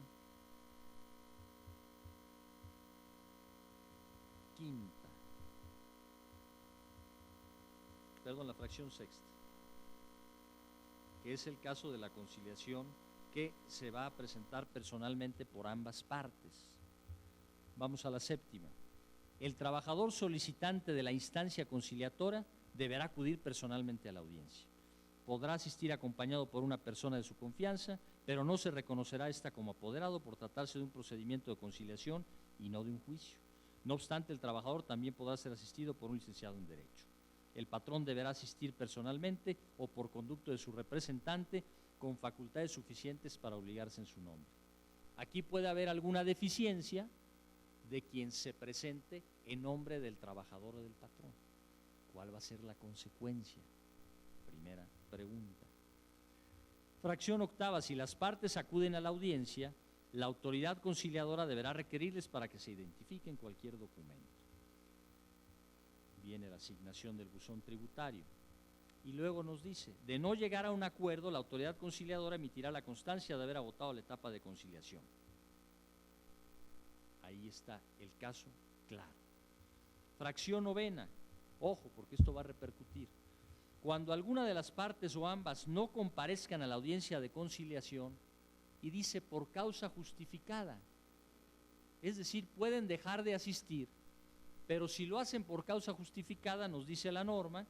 la fracción sexta, que es el caso de la conciliación que se va a presentar personalmente por ambas partes. Vamos a la séptima. El trabajador solicitante de la instancia conciliatoria deberá acudir personalmente a la audiencia. Podrá asistir acompañado por una persona de su confianza, pero no se reconocerá esta como apoderado por tratarse de un procedimiento de conciliación y no de un juicio. No obstante, el trabajador también podrá ser asistido por un licenciado en Derecho. El patrón deberá asistir personalmente o por conducto de su representante con facultades suficientes para obligarse en su nombre. Aquí puede haber alguna deficiencia de quien se presente en nombre del trabajador o del patrón. ¿Cuál va a ser la consecuencia? Primera pregunta. Fracción octava. Si las partes acuden a la audiencia, la autoridad conciliadora deberá requerirles para que se identifiquen cualquier documento. Viene la asignación del buzón tributario. Y luego nos dice, de no llegar a un acuerdo, la autoridad conciliadora emitirá la constancia de haber agotado la etapa de conciliación. Ahí está el caso claro. Fracción novena. Ojo, porque esto va a repercutir. Cuando alguna de las partes o ambas no comparezcan a la audiencia de conciliación, y dice por causa justificada, es decir, pueden dejar de asistir, pero si lo hacen por causa justificada, nos dice la norma,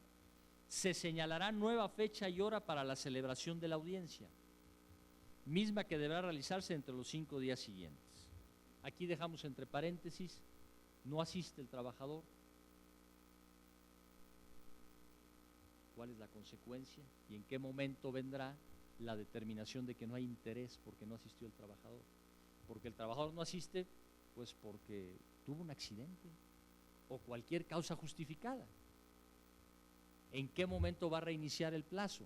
se señalará nueva fecha y hora para la celebración de la audiencia, misma que deberá realizarse entre los 5 días siguientes. Aquí dejamos entre paréntesis, no asiste el trabajador. ¿Cuál es la consecuencia? ¿Y en qué momento vendrá la determinación de que no hay interés porque no asistió el trabajador? Porque el trabajador no asiste, pues porque tuvo un accidente o cualquier causa justificada. ¿En qué momento va a reiniciar el plazo?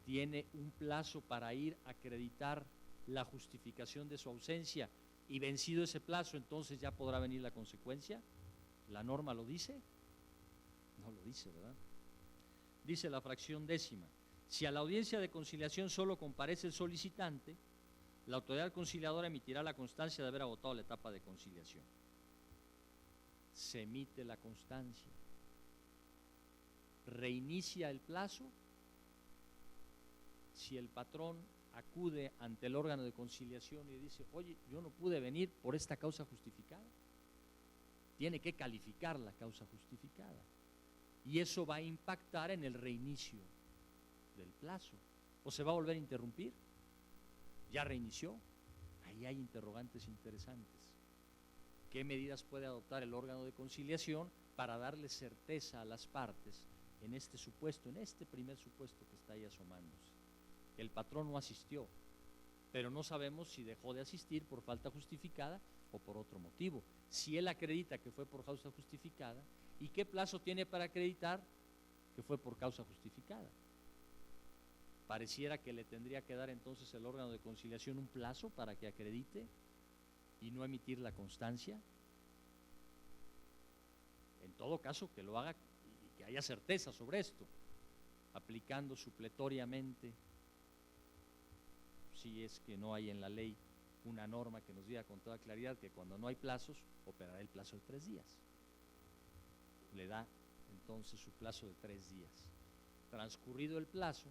Tiene un plazo para ir a acreditar la justificación de su ausencia y vencido ese plazo, entonces ya podrá venir la consecuencia. ¿La norma lo dice? No lo dice, ¿verdad? Dice la fracción décima, si a la audiencia de conciliación solo comparece el solicitante, la autoridad conciliadora emitirá la constancia de haber agotado la etapa de conciliación. Se emite la constancia. Reinicia el plazo. Si el patrón acude ante el órgano de conciliación y dice, oye, yo no pude venir por esta causa justificada, tiene que calificar la causa justificada. Y eso va a impactar en el reinicio del plazo. ¿O se va a volver a interrumpir? ¿Ya reinició? Ahí hay interrogantes interesantes. ¿Qué medidas puede adoptar el órgano de conciliación para darle certeza a las partes en este supuesto, en este primer supuesto que está ahí asomándose? El patrón no asistió, pero no sabemos si dejó de asistir por falta justificada o por otro motivo. Si él acredita que fue por causa justificada, ¿y qué plazo tiene para acreditar que fue por causa justificada? Pareciera que le tendría que dar entonces el órgano de conciliación un plazo para que acredite y no emitir la constancia. En todo caso, que lo haga y que haya certeza sobre esto, aplicando supletoriamente, si es que no hay en la ley una norma que nos diga con toda claridad que cuando no hay plazos, operará el plazo de 3 días. Le da entonces su plazo de 3 días. Transcurrido el plazo,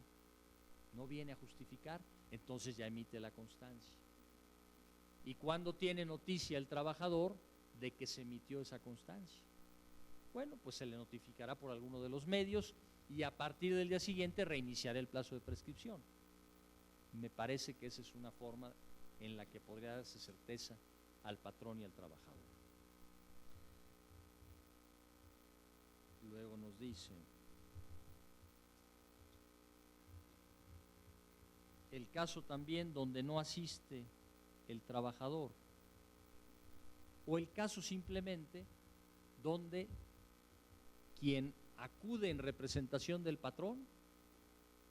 no viene a justificar, entonces ya emite la constancia. ¿Y cuándo tiene noticia el trabajador de que se emitió esa constancia? bueno, pues se le notificará por alguno de los medios y a partir del día siguiente reiniciará el plazo de prescripción. Me parece que esa es una forma en la que podría darse certeza al patrón y al trabajador. Luego nos dice, el caso también donde no asiste el trabajador, o el caso simplemente donde quien acude en representación del patrón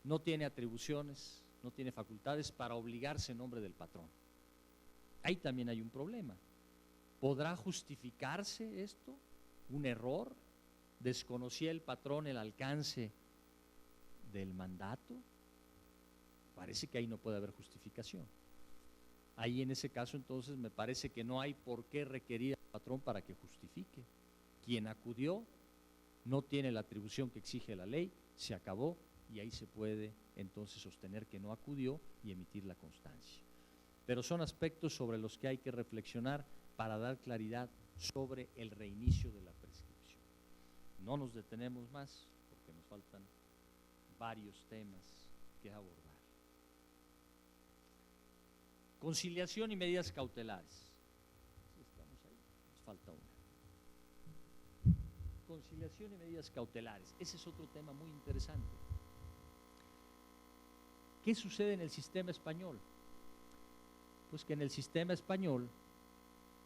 no tiene atribuciones, no tiene facultades para obligarse en nombre del patrón. Ahí también hay un problema. ¿Podrá justificarse esto? ¿Un error? ¿Desconocía el patrón el alcance del mandato? Parece que ahí no puede haber justificación. Ahí en ese caso entonces me parece que no hay por qué requerir al patrón para que justifique. Quien acudió no tiene la atribución que exige la ley, se acabó y ahí se puede entonces sostener que no acudió y emitir la constancia. Pero son aspectos sobre los que hay que reflexionar para dar claridad sobre el reinicio de la prescripción. No nos detenemos más porque nos faltan varios temas que abordar. Conciliación y medidas cautelares. Estamos ahí, nos falta una. Conciliación y medidas cautelares. Ese es otro tema muy interesante. ¿Qué sucede en el sistema español? Pues que en el sistema español,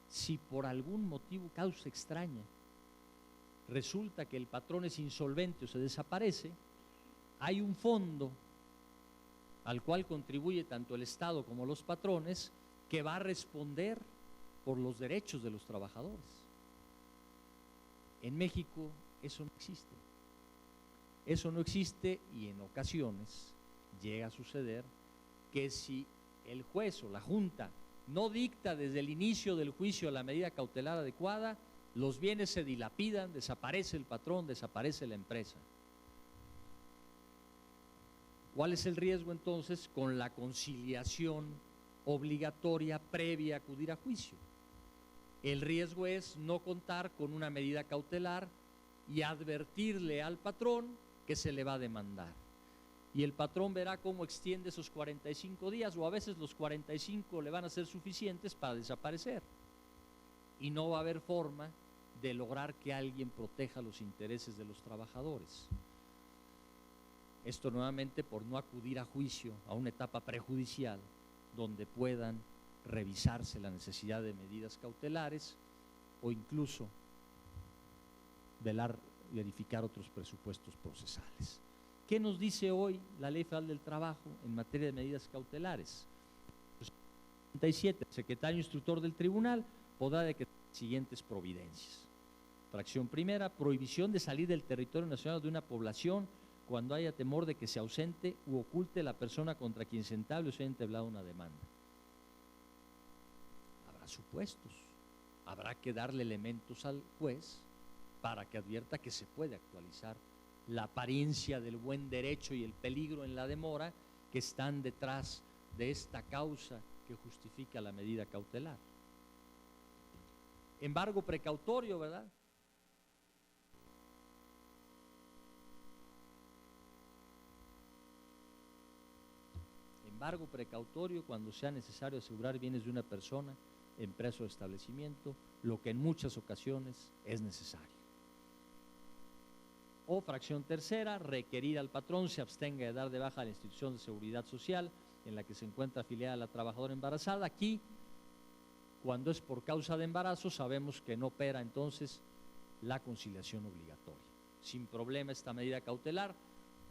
si por algún motivo, causa extraña, resulta que el patrón es insolvente o se desaparece, hay un fondo al cual contribuye tanto el Estado como los patrones, que va a responder por los derechos de los trabajadores. En México eso no existe. Eso no existe y en ocasiones llega a suceder que si el juez o la junta no dicta desde el inicio del juicio la medida cautelar adecuada, los bienes se dilapidan, desaparece el patrón, desaparece la empresa. ¿Cuál es el riesgo entonces con la conciliación obligatoria previa a acudir a juicio? El riesgo es no contar con una medida cautelar y advertirle al patrón que se le va a demandar. Y el patrón verá cómo extiende esos 45 días o a veces los 45 le van a ser suficientes para desaparecer. Y no va a haber forma de lograr que alguien proteja los intereses de los trabajadores. Esto nuevamente por no acudir a juicio, a una etapa prejudicial, donde puedan revisarse la necesidad de medidas cautelares o incluso verificar otros presupuestos procesales. ¿Qué nos dice hoy la Ley Federal del Trabajo en materia de medidas cautelares? 37. El secretario instructor del tribunal podrá decretar las siguientes providencias. Fracción primera, prohibición de salir del territorio nacional de una población cuando haya temor de que se ausente u oculte la persona contra quien se entable o se haya entablado una demanda. Habrá supuestos, habrá que darle elementos al juez para que advierta que se puede actualizar la apariencia del buen derecho y el peligro en la demora que están detrás de esta causa que justifica la medida cautelar. Embargo precautorio, ¿verdad? Embargo precautorio cuando sea necesario asegurar bienes de una persona, empresa o establecimiento, lo que en muchas ocasiones es necesario. O fracción tercera, requerir al patrón se abstenga de dar de baja a la institución de seguridad social en la que se encuentra afiliada la trabajadora embarazada. Aquí, cuando es por causa de embarazo, sabemos que no opera entonces la conciliación obligatoria. Sin problema esta medida cautelar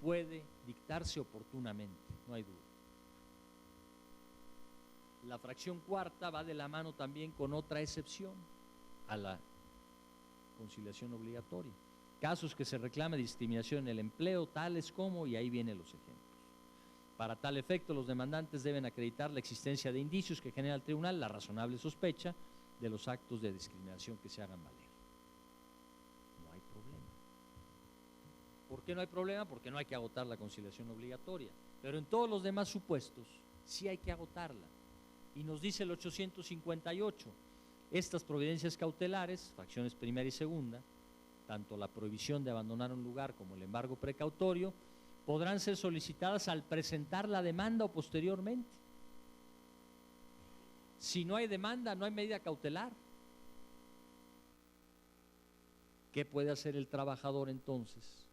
puede dictarse oportunamente, no hay duda. La fracción cuarta va de la mano también con otra excepción a la conciliación obligatoria. Casos que se reclame discriminación en el empleo, tales como, y ahí vienen los ejemplos. Para tal efecto, los demandantes deben acreditar la existencia de indicios que genera al tribunal la razonable sospecha de los actos de discriminación que se hagan valer. No hay problema. ¿Por qué no hay problema? Porque no hay que agotar la conciliación obligatoria. Pero en todos los demás supuestos sí hay que agotarla. Y nos dice el 858, estas providencias cautelares, fracciones primera y segunda, tanto la prohibición de abandonar un lugar como el embargo precautorio, podrán ser solicitadas al presentar la demanda o posteriormente. Si no hay demanda, no hay medida cautelar. ¿Qué puede hacer el trabajador entonces?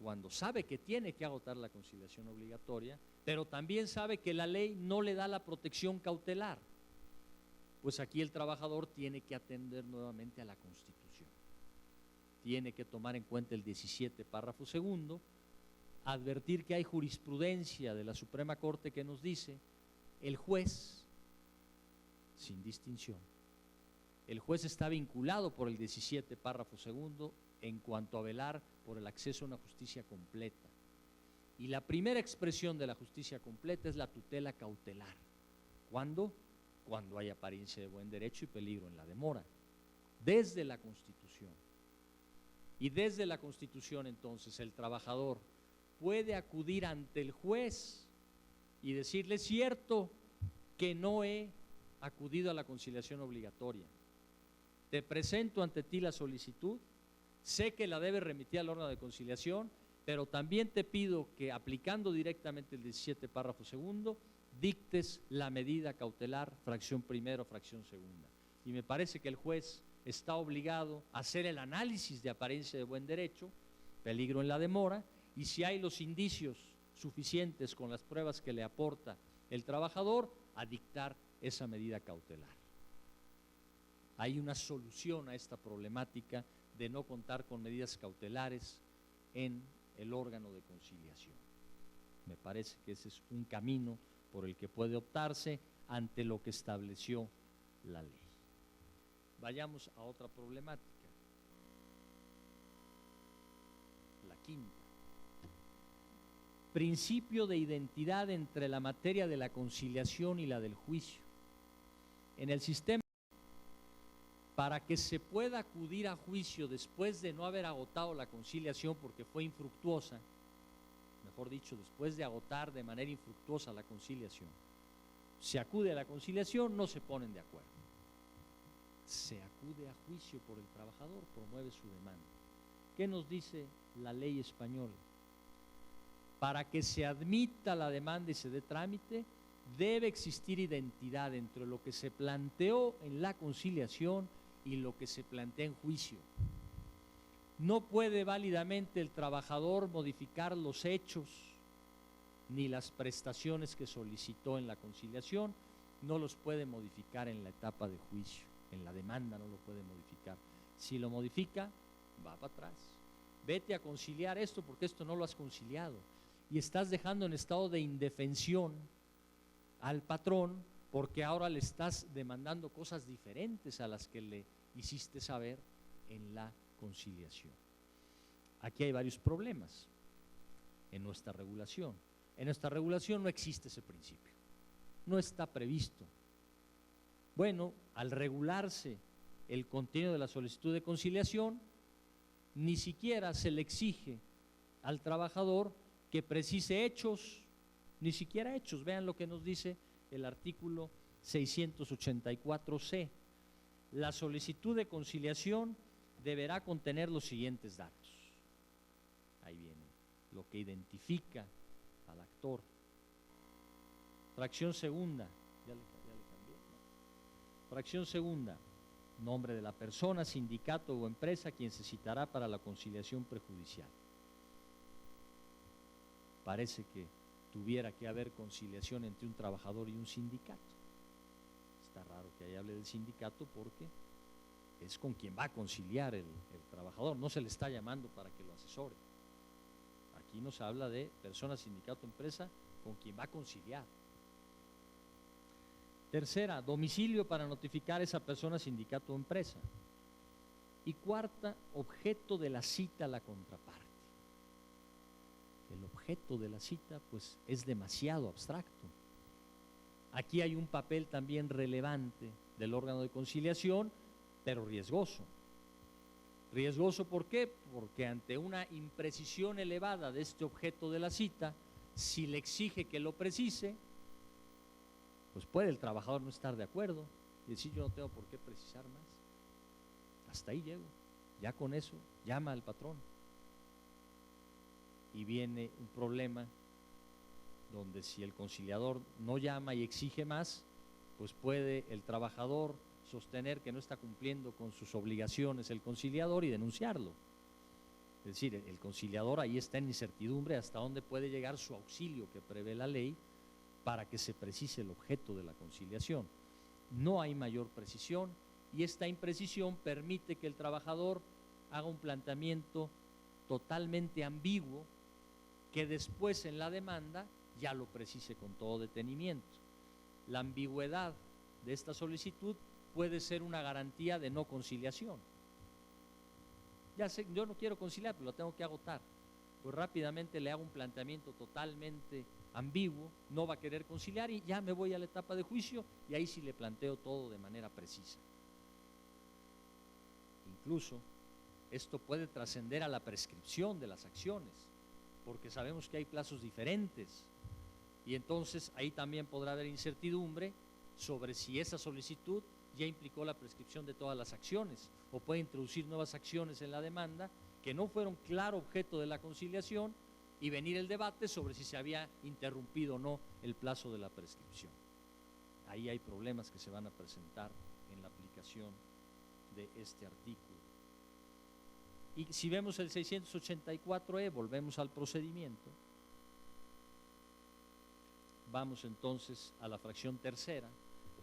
Cuando sabe que tiene que agotar la conciliación obligatoria, pero también sabe que la ley no le da la protección cautelar, pues aquí el trabajador tiene que atender nuevamente a la Constitución. Tiene que tomar en cuenta el 17, párrafo segundo, advertir que hay jurisprudencia de la Suprema Corte que nos dice el juez, sin distinción, el juez está vinculado por el 17, párrafo segundo, en cuanto a velar por el acceso a una justicia completa. Y la primera expresión de la justicia completa es la tutela cautelar. ¿Cuándo? Cuando hay apariencia de buen derecho y peligro en la demora. Desde la Constitución. Y desde la Constitución, entonces, el trabajador puede acudir ante el juez y decirle: es cierto que no he acudido a la conciliación obligatoria. Te presento ante ti la solicitud, sé que la debes remitir al órgano de conciliación, pero también te pido que, aplicando directamente el 17, párrafo segundo, dictes la medida cautelar, fracción primera o fracción segunda. Y me parece que el juez está obligado a hacer el análisis de apariencia de buen derecho, peligro en la demora, y si hay los indicios suficientes con las pruebas que le aporta el trabajador, a dictar esa medida cautelar. Hay una solución a esta problemática de no contar con medidas cautelares en el órgano de conciliación. Me parece que ese es un camino por el que puede optarse ante lo que estableció la ley. Vayamos a otra problemática, la quinta. Principio de identidad entre la materia de la conciliación y la del juicio. En el sistema, para que se pueda acudir a juicio después de no haber agotado la conciliación porque fue infructuosa, mejor dicho, después de agotar de manera infructuosa la conciliación, se acude a la conciliación, no se ponen de acuerdo. Se acude a juicio por el trabajador, promueve su demanda. ¿Qué nos dice la ley española? Para que se admita la demanda y se dé trámite, debe existir identidad entre lo que se planteó en la conciliación y lo que se plantea en juicio. No puede válidamente el trabajador modificar los hechos ni las prestaciones que solicitó en la conciliación, no los puede modificar en la etapa de juicio, en la demanda no lo puede modificar. Si lo modifica, va para atrás. Vete a conciliar esto porque esto no lo has conciliado y estás dejando en estado de indefensión al patrón porque ahora le estás demandando cosas diferentes a las que le hiciste saber en la conciliación. Aquí hay varios problemas en nuestra regulación. En nuestra regulación no existe ese principio, no está previsto. Bueno, al regularse el contenido de la solicitud de conciliación, ni siquiera se le exige al trabajador que precise hechos, ni siquiera hechos. Vean lo que nos dice el artículo 684C. La solicitud de conciliación deberá contener los siguientes datos. Ahí viene lo que identifica al actor. Fracción segunda, ya le cambié, ¿no? Fracción segunda, nombre de la persona, sindicato o empresa quien se citará para la conciliación prejudicial. Parece que tuviera que haber conciliación entre un trabajador y un sindicato. Está raro que ahí hable del sindicato porque es con quien va a conciliar el trabajador, no se le está llamando para que lo asesore. Aquí nos habla de persona, sindicato, empresa, con quien va a conciliar. Tercera, domicilio para notificar a esa persona, sindicato o empresa. Y cuarta, objeto de la cita a la contraparte. El objeto de la cita, pues, es demasiado abstracto. Aquí hay un papel también relevante del órgano de conciliación, pero riesgoso. Riesgoso, ¿por qué? Porque ante una imprecisión elevada de este objeto de la cita, si le exige que lo precise, pues puede el trabajador no estar de acuerdo y decir: yo no tengo por qué precisar más. Hasta ahí llego. Ya con eso llama al patrón. Y viene un problema donde si el conciliador no llama y exige más, pues puede el trabajador sostener que no está cumpliendo con sus obligaciones el conciliador y denunciarlo. Es decir, el conciliador ahí está en incertidumbre hasta dónde puede llegar su auxilio que prevé la ley para que se precise el objeto de la conciliación. No hay mayor precisión y esta imprecisión permite que el trabajador haga un planteamiento totalmente ambiguo que después en la demanda ya lo precise con todo detenimiento. La ambigüedad de esta solicitud puede ser una garantía de no conciliación. Ya sé, yo no quiero conciliar, pero lo tengo que agotar. Pues rápidamente le hago un planteamiento totalmente ambiguo, no va a querer conciliar y ya me voy a la etapa de juicio y ahí sí le planteo todo de manera precisa. Incluso esto puede trascender a la prescripción de las acciones, porque sabemos que hay plazos diferentes y entonces ahí también podrá haber incertidumbre sobre si esa solicitud ya implicó la prescripción de todas las acciones o puede introducir nuevas acciones en la demanda que no fueron claro objeto de la conciliación y venir el debate sobre si se había interrumpido o no el plazo de la prescripción. Ahí hay problemas que se van a presentar en la aplicación de este artículo. Y si vemos el 684E, volvemos al procedimiento. Vamos entonces a la fracción tercera.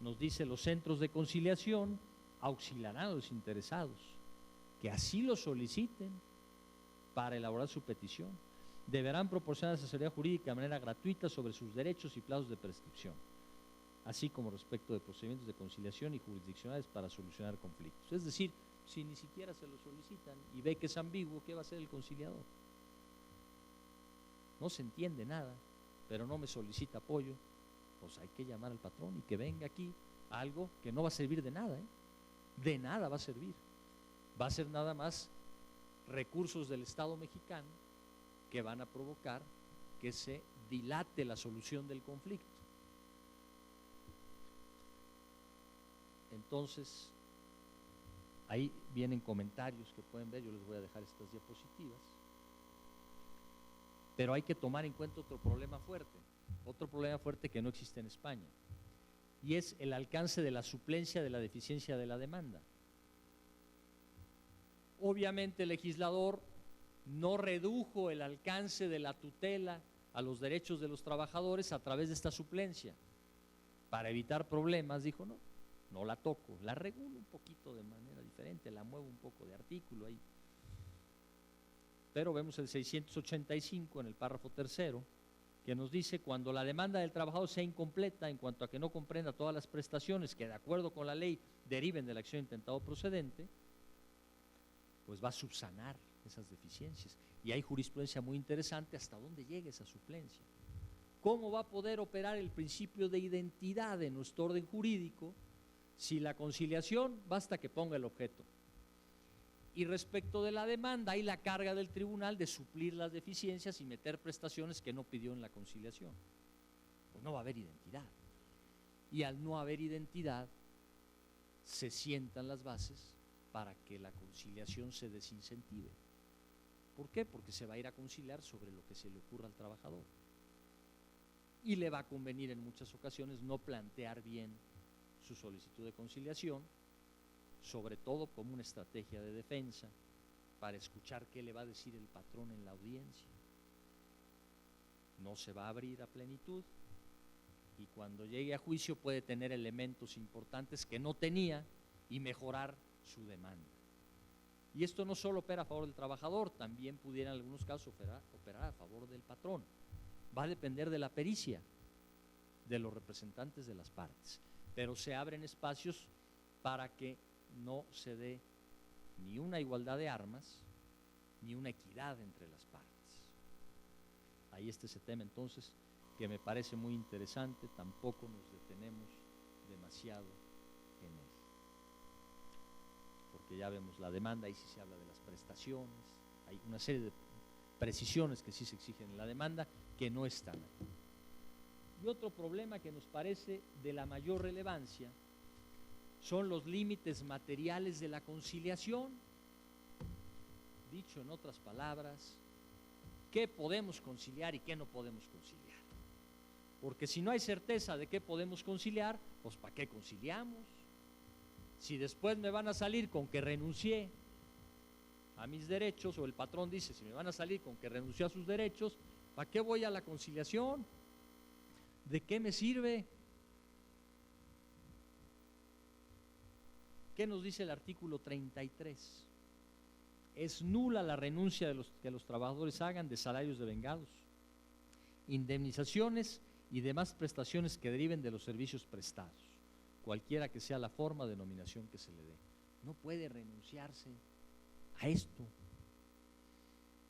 Nos dice: los centros de conciliación auxiliarán a los interesados que así lo soliciten para elaborar su petición. Deberán proporcionar asesoría jurídica de manera gratuita sobre sus derechos y plazos de prescripción, así como respecto de procedimientos de conciliación y jurisdiccionales para solucionar conflictos. Es decir, si ni siquiera se lo solicitan y ve que es ambiguo, ¿qué va a hacer el conciliador? No se entiende nada, pero no me solicita apoyo, pues hay que llamar al patrón y que venga aquí algo que no va a servir de nada, de nada va a servir. Va a ser nada más recursos del Estado mexicano que van a provocar que se dilate la solución del conflicto. Entonces, ahí vienen comentarios que pueden ver, yo les voy a dejar estas diapositivas, pero hay que tomar en cuenta otro problema fuerte que no existe en España, y es el alcance de la suplencia de la deficiencia de la demanda. Obviamente el legislador no redujo el alcance de la tutela a los derechos de los trabajadores a través de esta suplencia. Para evitar problemas dijo: no la toco, la regulo un poquito de manera diferente, la muevo un poco de artículo ahí. Pero vemos el 685 en el párrafo tercero, que nos dice: cuando la demanda del trabajador sea incompleta en cuanto a que no comprenda todas las prestaciones que de acuerdo con la ley deriven de la acción intentada o procedente, pues va a subsanar esas deficiencias. Y hay jurisprudencia muy interesante hasta dónde llega esa suplencia. ¿Cómo va a poder operar el principio de identidad en nuestro orden jurídico si la conciliación basta que ponga el objeto? Y respecto de la demanda, hay la carga del tribunal de suplir las deficiencias y meter prestaciones que no pidió en la conciliación. Pues no va a haber identidad. Y al no haber identidad, se sientan las bases para que la conciliación se desincentive. ¿Por qué? Porque se va a ir a conciliar sobre lo que se le ocurra al trabajador. Y le va a convenir en muchas ocasiones no plantear bien su solicitud de conciliación, sobre todo como una estrategia de defensa, para escuchar qué le va a decir el patrón en la audiencia. No se va a abrir a plenitud y cuando llegue a juicio puede tener elementos importantes que no tenía y mejorar su demanda. Y esto no solo opera a favor del trabajador, también pudiera en algunos casos operar a favor del patrón. Va a depender de la pericia de los representantes de las partes, pero se abren espacios para que no se dé ni una igualdad de armas ni una equidad entre las partes. Ahí está ese tema entonces que me parece muy interesante, tampoco nos detenemos demasiado en él, porque ya vemos la demanda, ahí sí se habla de las prestaciones, hay una serie de precisiones que sí se exigen en la demanda que no están aquí. Y otro problema que nos parece de la mayor relevancia son los límites materiales de la conciliación. Dicho en otras palabras, qué podemos conciliar y qué no podemos conciliar. Porque si no hay certeza de qué podemos conciliar, pues ¿para qué conciliamos? Si después me van a salir con que renuncié a mis derechos, o el patrón dice, si me van a salir con que renunció a sus derechos, ¿para qué voy a la conciliación? ¿De qué me sirve? ¿Qué nos dice el artículo 33? Es nula la renuncia que los trabajadores hagan de salarios devengados, indemnizaciones y demás prestaciones que deriven de los servicios prestados, cualquiera que sea la forma de denominación que se le dé. No puede renunciarse a esto.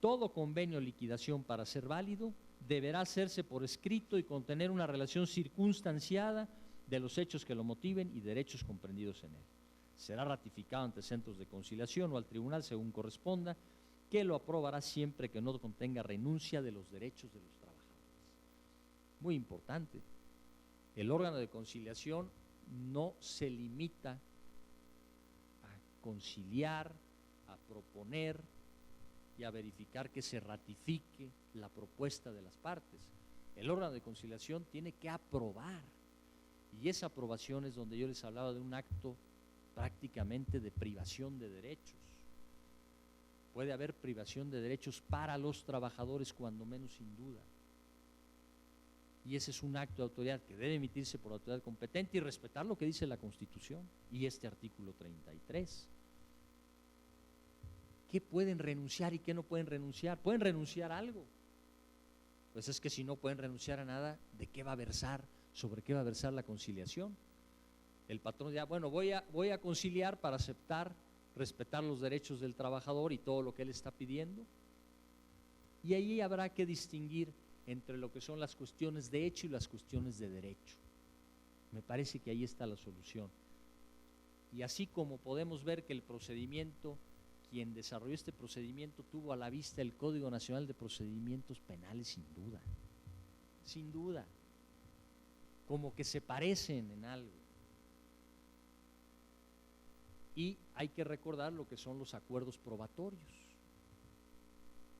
Todo convenio o liquidación, para ser válido, deberá hacerse por escrito y contener una relación circunstanciada de los hechos que lo motiven y derechos comprendidos en él. Será ratificado ante centros de conciliación o al tribunal según corresponda, que lo aprobará siempre que no contenga renuncia de los derechos de los trabajadores. Muy importante, el órgano de conciliación no se limita a conciliar, a proponer y a verificar que se ratifique la propuesta de las partes. El órgano de conciliación tiene que aprobar, y esa aprobación es donde yo les hablaba de un acto prácticamente de privación de derechos. Puede haber privación de derechos para los trabajadores, cuando menos, sin duda. Y ese es un acto de autoridad que debe emitirse por la autoridad competente y respetar lo que dice la Constitución y este artículo 33. ¿Qué pueden renunciar y qué no pueden renunciar? ¿Pueden renunciar a algo? Pues es que si no pueden renunciar a nada, ¿de qué va a versar? ¿Sobre qué va a versar la conciliación? El patrón dirá, bueno, voy a conciliar para aceptar, respetar los derechos del trabajador y todo lo que él está pidiendo. Y ahí habrá que distinguir entre lo que son las cuestiones de hecho y las cuestiones de derecho. Me parece que ahí está la solución. Y así como podemos ver que el procedimiento, quien desarrolló este procedimiento tuvo a la vista el Código Nacional de Procedimientos Penales, sin duda, como que se parecen en algo. Y hay que recordar lo que son los acuerdos probatorios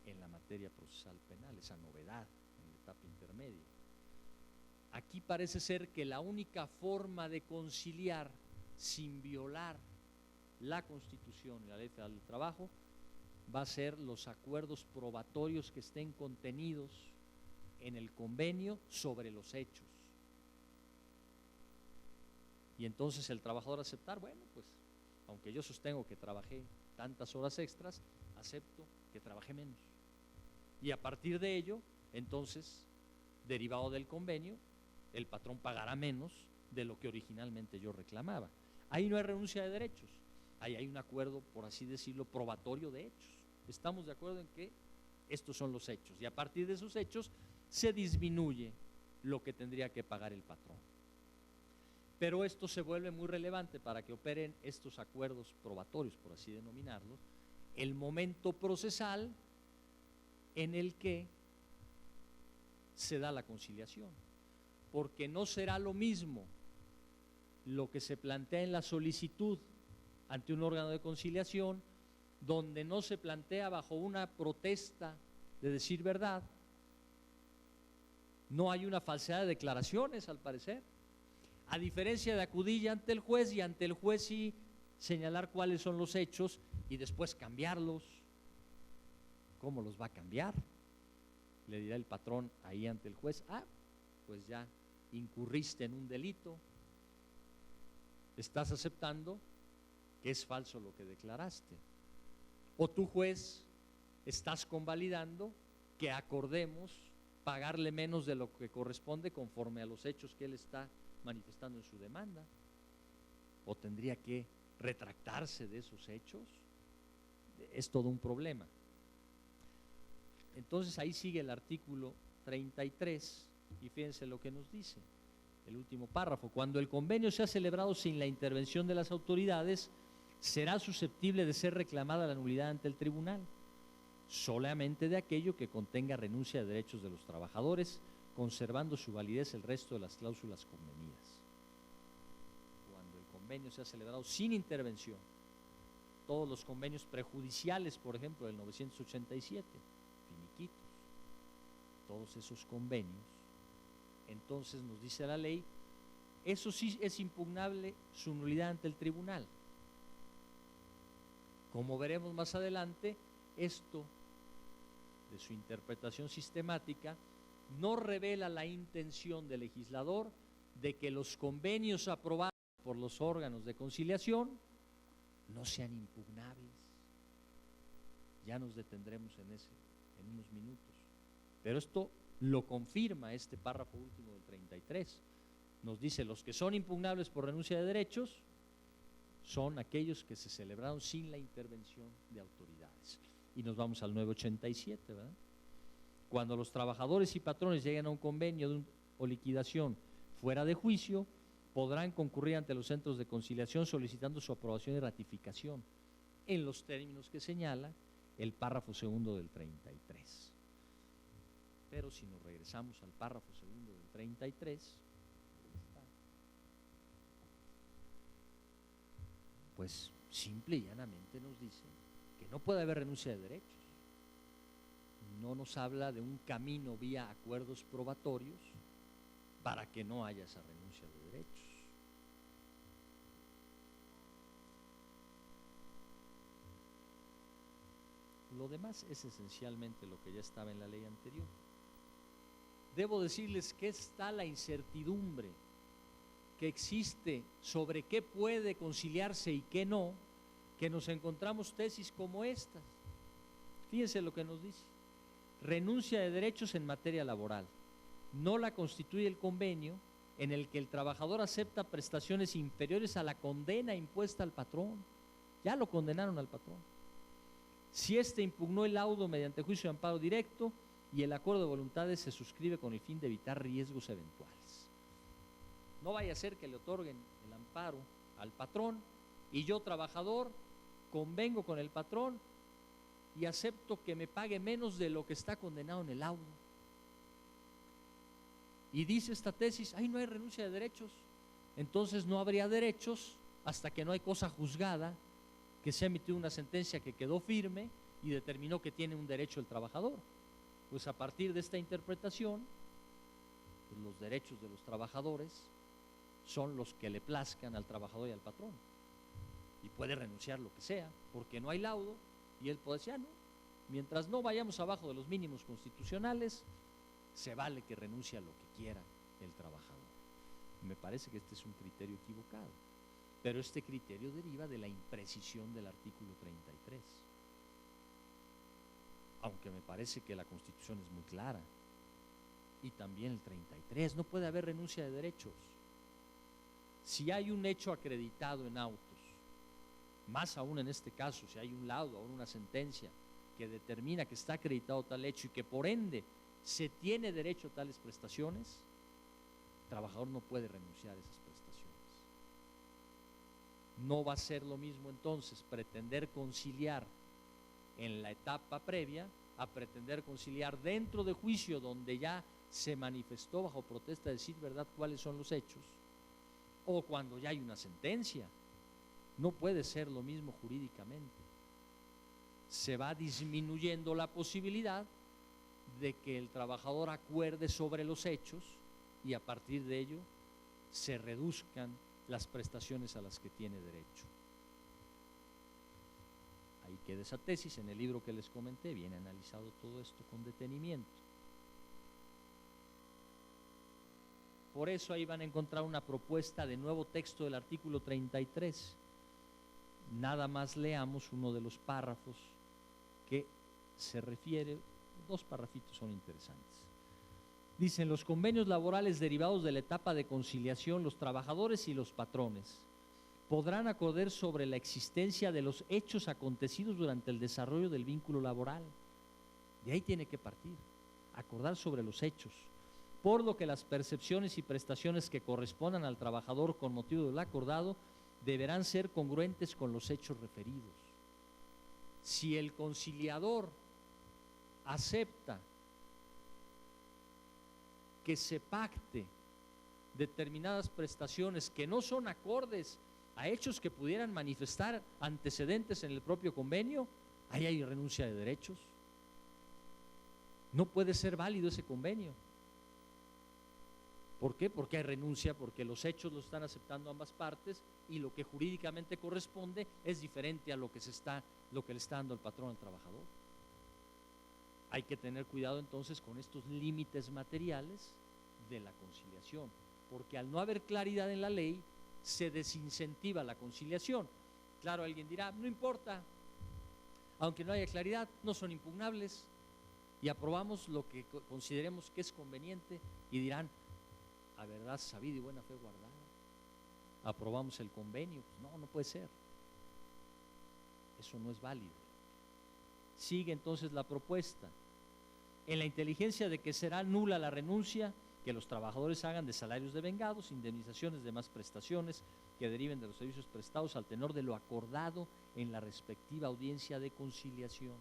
en la materia procesal penal, esa novedad en la etapa intermedia. Aquí parece ser que la única forma de conciliar sin violar la Constitución y la Ley Federal del Trabajo va a ser los acuerdos probatorios que estén contenidos en el convenio sobre los hechos. Y entonces el trabajador aceptar, bueno, pues aunque yo sostengo que trabajé tantas horas extras, acepto que trabajé menos. Y a partir de ello, entonces, derivado del convenio, el patrón pagará menos de lo que originalmente yo reclamaba. Ahí no hay renuncia de derechos, ahí hay un acuerdo, por así decirlo, probatorio de hechos. Estamos de acuerdo en que estos son los hechos, y a partir de esos hechos se disminuye lo que tendría que pagar el patrón. Pero esto se vuelve muy relevante para que operen estos acuerdos probatorios, por así denominarlos, el momento procesal en el que se da la conciliación, porque no será lo mismo lo que se plantea en la solicitud ante un órgano de conciliación, donde no se plantea bajo una protesta de decir verdad, no hay una falsedad de declaraciones al parecer, a diferencia de acudir ante el juez y ante el juez sí señalar cuáles son los hechos y después cambiarlos. ¿Cómo los va a cambiar? Le dirá el patrón ahí ante el juez, pues ya incurriste en un delito, estás aceptando que es falso lo que declaraste. O tú, juez, estás convalidando que acordemos pagarle menos de lo que corresponde conforme a los hechos que él está manifestando en su demanda. O tendría que retractarse de esos hechos. Es todo un problema. Entonces ahí sigue el artículo 33 y fíjense lo que nos dice el último párrafo: cuando el convenio sea celebrado sin la intervención de las autoridades, será susceptible de ser reclamada la nulidad ante el tribunal, solamente de aquello que contenga renuncia de derechos de los trabajadores, conservando su validez el resto de las cláusulas convenidas. Cuando el convenio sea celebrado sin intervención, todos los convenios prejudiciales, por ejemplo, del 987, finiquitos, todos esos convenios. Entonces nos dice la ley, eso sí es impugnable su nulidad ante el tribunal. Como veremos más adelante, esto de su interpretación sistemática no revela la intención del legislador de que los convenios aprobados por los órganos de conciliación no sean impugnables. Ya nos detendremos en unos minutos. Pero esto lo confirma este párrafo último del 33. Nos dice, los que son impugnables por renuncia de derechos son aquellos que se celebraron sin la intervención de autoridades. Y nos vamos al 987, ¿verdad? Cuando los trabajadores y patrones lleguen a un convenio o liquidación fuera de juicio, podrán concurrir ante los centros de conciliación solicitando su aprobación y ratificación en los términos que señala el párrafo segundo del 33. Pero si nos regresamos al párrafo segundo del 33, pues simple y llanamente nos dice que no puede haber renuncia de derechos. No nos habla de un camino vía acuerdos probatorios para que no haya esa renuncia de derechos. Lo demás es esencialmente lo que ya estaba en la ley anterior. Debo decirles que está la incertidumbre que existe sobre qué puede conciliarse y qué no, que nos encontramos tesis como estas. Fíjense lo que nos dice. Renuncia de derechos en materia laboral. No la constituye el convenio en el que el trabajador acepta prestaciones inferiores a la condena impuesta al patrón. Ya lo condenaron al patrón. Si éste impugnó el laudo mediante juicio de amparo directo y el acuerdo de voluntades se suscribe con el fin de evitar riesgos eventuales. No vaya a ser que le otorguen el amparo al patrón y yo, trabajador, convengo con el patrón y acepto que me pague menos de lo que está condenado en el laudo. Y dice esta tesis, ahí no hay renuncia de derechos. Entonces no habría derechos hasta que no hay cosa juzgada, que se ha emitido una sentencia que quedó firme y determinó que tiene un derecho el trabajador. Pues a partir de esta interpretación, pues los derechos de los trabajadores son los que le plazcan al trabajador y al patrón. Y puede renunciar lo que sea, porque no hay laudo, y él puede decir, no, mientras no vayamos abajo de los mínimos constitucionales, se vale que renuncie a lo que quiera el trabajador. Me parece que este es un criterio equivocado, pero este criterio deriva de la imprecisión del artículo 33. Aunque me parece que la Constitución es muy clara, y también el 33, no puede haber renuncia de derechos. Si hay un hecho acreditado en autos, más aún en este caso, si hay un laudo o una sentencia que determina que está acreditado tal hecho y que por ende se tiene derecho a tales prestaciones, el trabajador no puede renunciar a esas prestaciones. No va a ser lo mismo entonces pretender conciliar en la etapa previa a pretender conciliar dentro de juicio donde ya se manifestó bajo protesta de decir verdad cuáles son los hechos, o cuando ya hay una sentencia. No puede ser lo mismo jurídicamente. Se va disminuyendo la posibilidad de que el trabajador acuerde sobre los hechos y a partir de ello se reduzcan las prestaciones a las que tiene derecho. Ahí queda esa tesis. En el libro que les comenté viene analizado todo esto con detenimiento. Por eso ahí van a encontrar una propuesta de nuevo texto del artículo 33. Nada más leamos uno de los párrafos que se refiere, dos parrafitos son interesantes. Dicen, los convenios laborales derivados de la etapa de conciliación, los trabajadores y los patrones podrán acordar sobre la existencia de los hechos acontecidos durante el desarrollo del vínculo laboral. De ahí tiene que partir, acordar sobre los hechos, por lo que las percepciones y prestaciones que correspondan al trabajador con motivo del acordado deberán ser congruentes con los hechos referidos. Si el conciliador acepta que se pacte determinadas prestaciones que no son acordes a hechos que pudieran manifestar antecedentes en el propio convenio, ahí hay renuncia de derechos. No puede ser válido ese convenio. ¿Por qué? Porque hay renuncia, porque los hechos los están aceptando ambas partes y lo que jurídicamente corresponde es diferente a lo que le está dando el patrón al trabajador. Hay que tener cuidado entonces con estos límites materiales de la conciliación, porque al no haber claridad en la ley se desincentiva la conciliación. Claro, alguien dirá, no importa, aunque no haya claridad, no son impugnables y aprobamos lo que consideremos que es conveniente, y dirán, a verdad sabida y buena fe guardada, aprobamos el convenio. Pues no puede ser, eso no es válido. Sigue entonces la propuesta: en la inteligencia de que será nula la renuncia que los trabajadores hagan de salarios devengados, indemnizaciones, demás prestaciones que deriven de los servicios prestados al tenor de lo acordado en la respectiva audiencia de conciliación.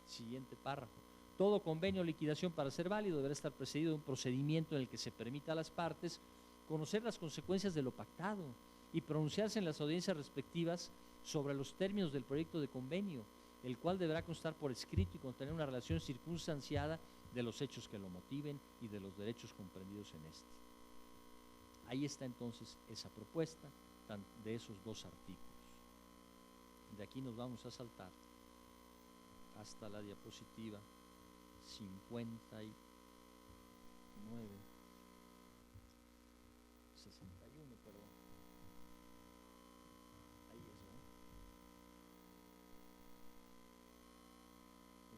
Siguiente párrafo: todo convenio o liquidación, para ser válido, deberá estar precedido de un procedimiento en el que se permita a las partes conocer las consecuencias de lo pactado y pronunciarse en las audiencias respectivas sobre los términos del proyecto de convenio, el cual deberá constar por escrito y contener una relación circunstanciada de los hechos que lo motiven y de los derechos comprendidos en este. Ahí está entonces esa propuesta de esos dos artículos. De aquí nos vamos a saltar hasta la diapositiva 59, 61, perdón. Ahí es, ¿no?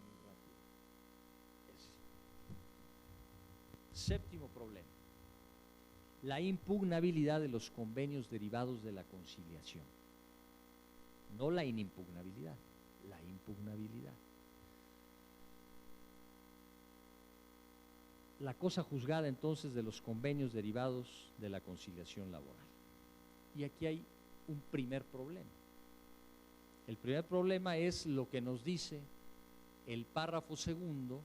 Muy rápido. Séptimo problema: la impugnabilidad de los convenios derivados de la conciliación. No la inimpugnabilidad, la impugnabilidad. La cosa juzgada entonces de los convenios derivados de la conciliación laboral. Y aquí hay un primer problema. El primer problema es lo que nos dice el párrafo segundo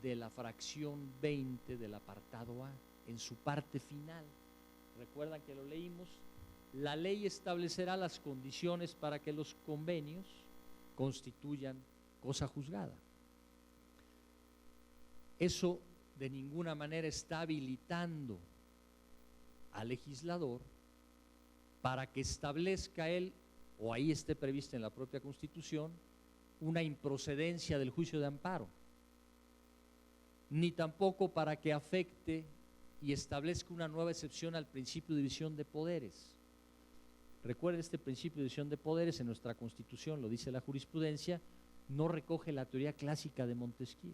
de la fracción 20 del apartado A, en su parte final. ¿Recuerdan que lo leímos? La ley establecerá las condiciones para que los convenios constituyan cosa juzgada. Eso de ninguna manera está habilitando al legislador para que establezca él, o ahí esté prevista en la propia Constitución, una improcedencia del juicio de amparo, ni tampoco para que afecte y establezca una nueva excepción al principio de división de poderes. Recuerden, este principio de división de poderes en nuestra Constitución, lo dice la jurisprudencia, no recoge la teoría clásica de Montesquieu.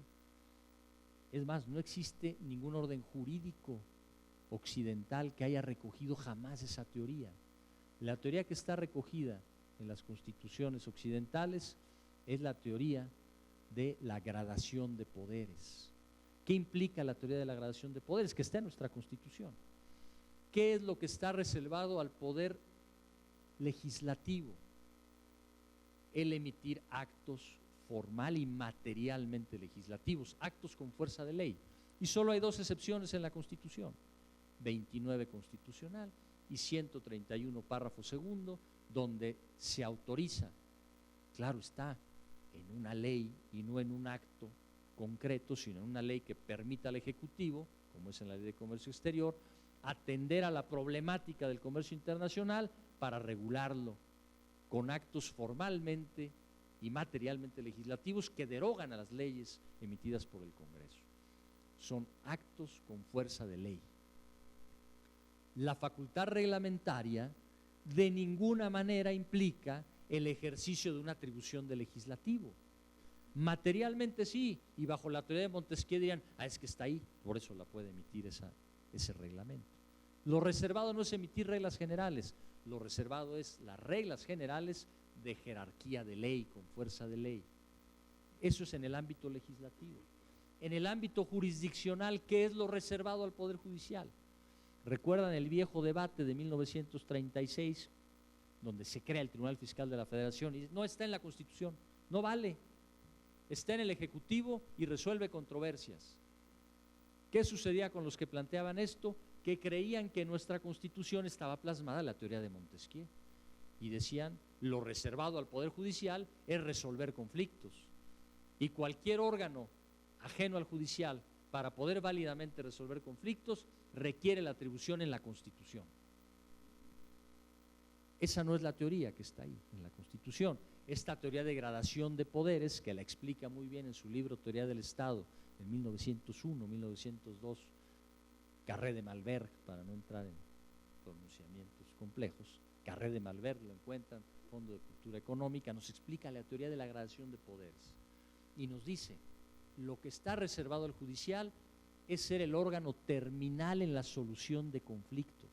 Es más, no existe ningún orden jurídico occidental que haya recogido jamás esa teoría. La teoría que está recogida en las constituciones occidentales es la teoría de la gradación de poderes. ¿Qué implica la teoría de la gradación de poderes? Que está en nuestra Constitución. ¿Qué es lo que está reservado al poder legislativo? El emitir actos formal y materialmente legislativos, actos con fuerza de ley. Y solo hay dos excepciones en la Constitución: 29 constitucional y 131 párrafo segundo, donde se autoriza, claro está, en una ley y no en un acto concreto, sino en una ley que permita al Ejecutivo, como es en la Ley de Comercio Exterior, atender a la problemática del comercio internacional para regularlo con actos formalmente y materialmente legislativos que derogan a las leyes emitidas por el Congreso. Son actos con fuerza de ley. La facultad reglamentaria de ninguna manera implica el ejercicio de una atribución del legislativo. Materialmente sí, y bajo la teoría de Montesquieu dirían, es que está ahí, por eso la puede emitir ese reglamento. Lo reservado no es emitir reglas generales, lo reservado es las reglas generales de jerarquía de ley, con fuerza de ley. Eso es en el ámbito legislativo. En el ámbito jurisdiccional, ¿qué es lo reservado al Poder Judicial? ¿Recuerdan el viejo debate de 1936, donde se crea el Tribunal Fiscal de la Federación? Y no está en la Constitución, no vale. Está en el Ejecutivo y resuelve controversias. ¿Qué sucedía con los que planteaban esto? que creían que nuestra Constitución estaba plasmada en la teoría de Montesquieu y decían, lo reservado al Poder Judicial es resolver conflictos y cualquier órgano ajeno al judicial para poder válidamente resolver conflictos requiere la atribución en la Constitución. Esa no es la teoría que está ahí en la Constitución. Esta teoría de gradación de poderes, que la explica muy bien en su libro Teoría del Estado, en 1901, 1902, Carré de Malberg, para no entrar en pronunciamientos complejos, Carré de Malberg lo encuentran, Fondo de Cultura Económica, nos explica la teoría de la gradación de poderes y nos dice, lo que está reservado al judicial es ser el órgano terminal en la solución de conflictos,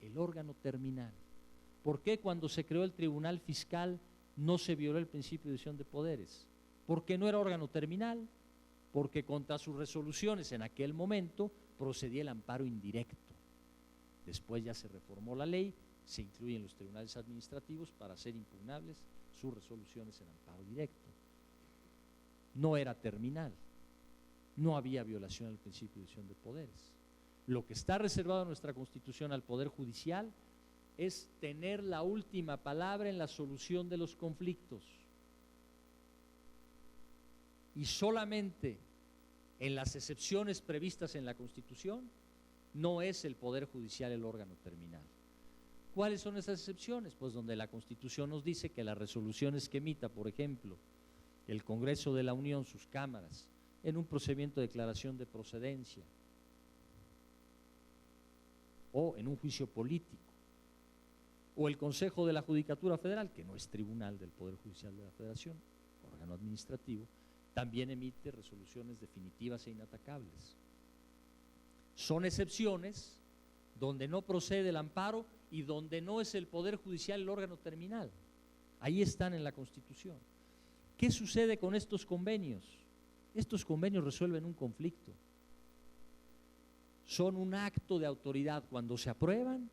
el órgano terminal. ¿Por qué cuando se creó el Tribunal Fiscal no se violó el principio de división de poderes? Porque no era órgano terminal, porque contra sus resoluciones en aquel momento procedía el amparo indirecto. Después ya se reformó la ley, se incluyen los tribunales administrativos para hacer impugnables sus resoluciones en amparo directo. No era terminal, no había violación al principio de división de poderes. Lo que está reservado en nuestra Constitución al Poder Judicial es tener la última palabra en la solución de los conflictos. Y solamente en las excepciones previstas en la Constitución no es el Poder Judicial el órgano terminal. ¿Cuáles son esas excepciones? Pues donde la Constitución nos dice que las resoluciones que emita, por ejemplo, el Congreso de la Unión, sus cámaras, en un procedimiento de declaración de procedencia o en un juicio político, o el Consejo de la Judicatura Federal, que no es tribunal del Poder Judicial de la Federación, órgano administrativo, también emite resoluciones definitivas e inatacables. Son excepciones donde no procede el amparo y donde no es el Poder Judicial el órgano terminal. Ahí están en la Constitución. ¿Qué sucede con estos convenios? Estos convenios resuelven un conflicto. Son un acto de autoridad cuando se aprueban,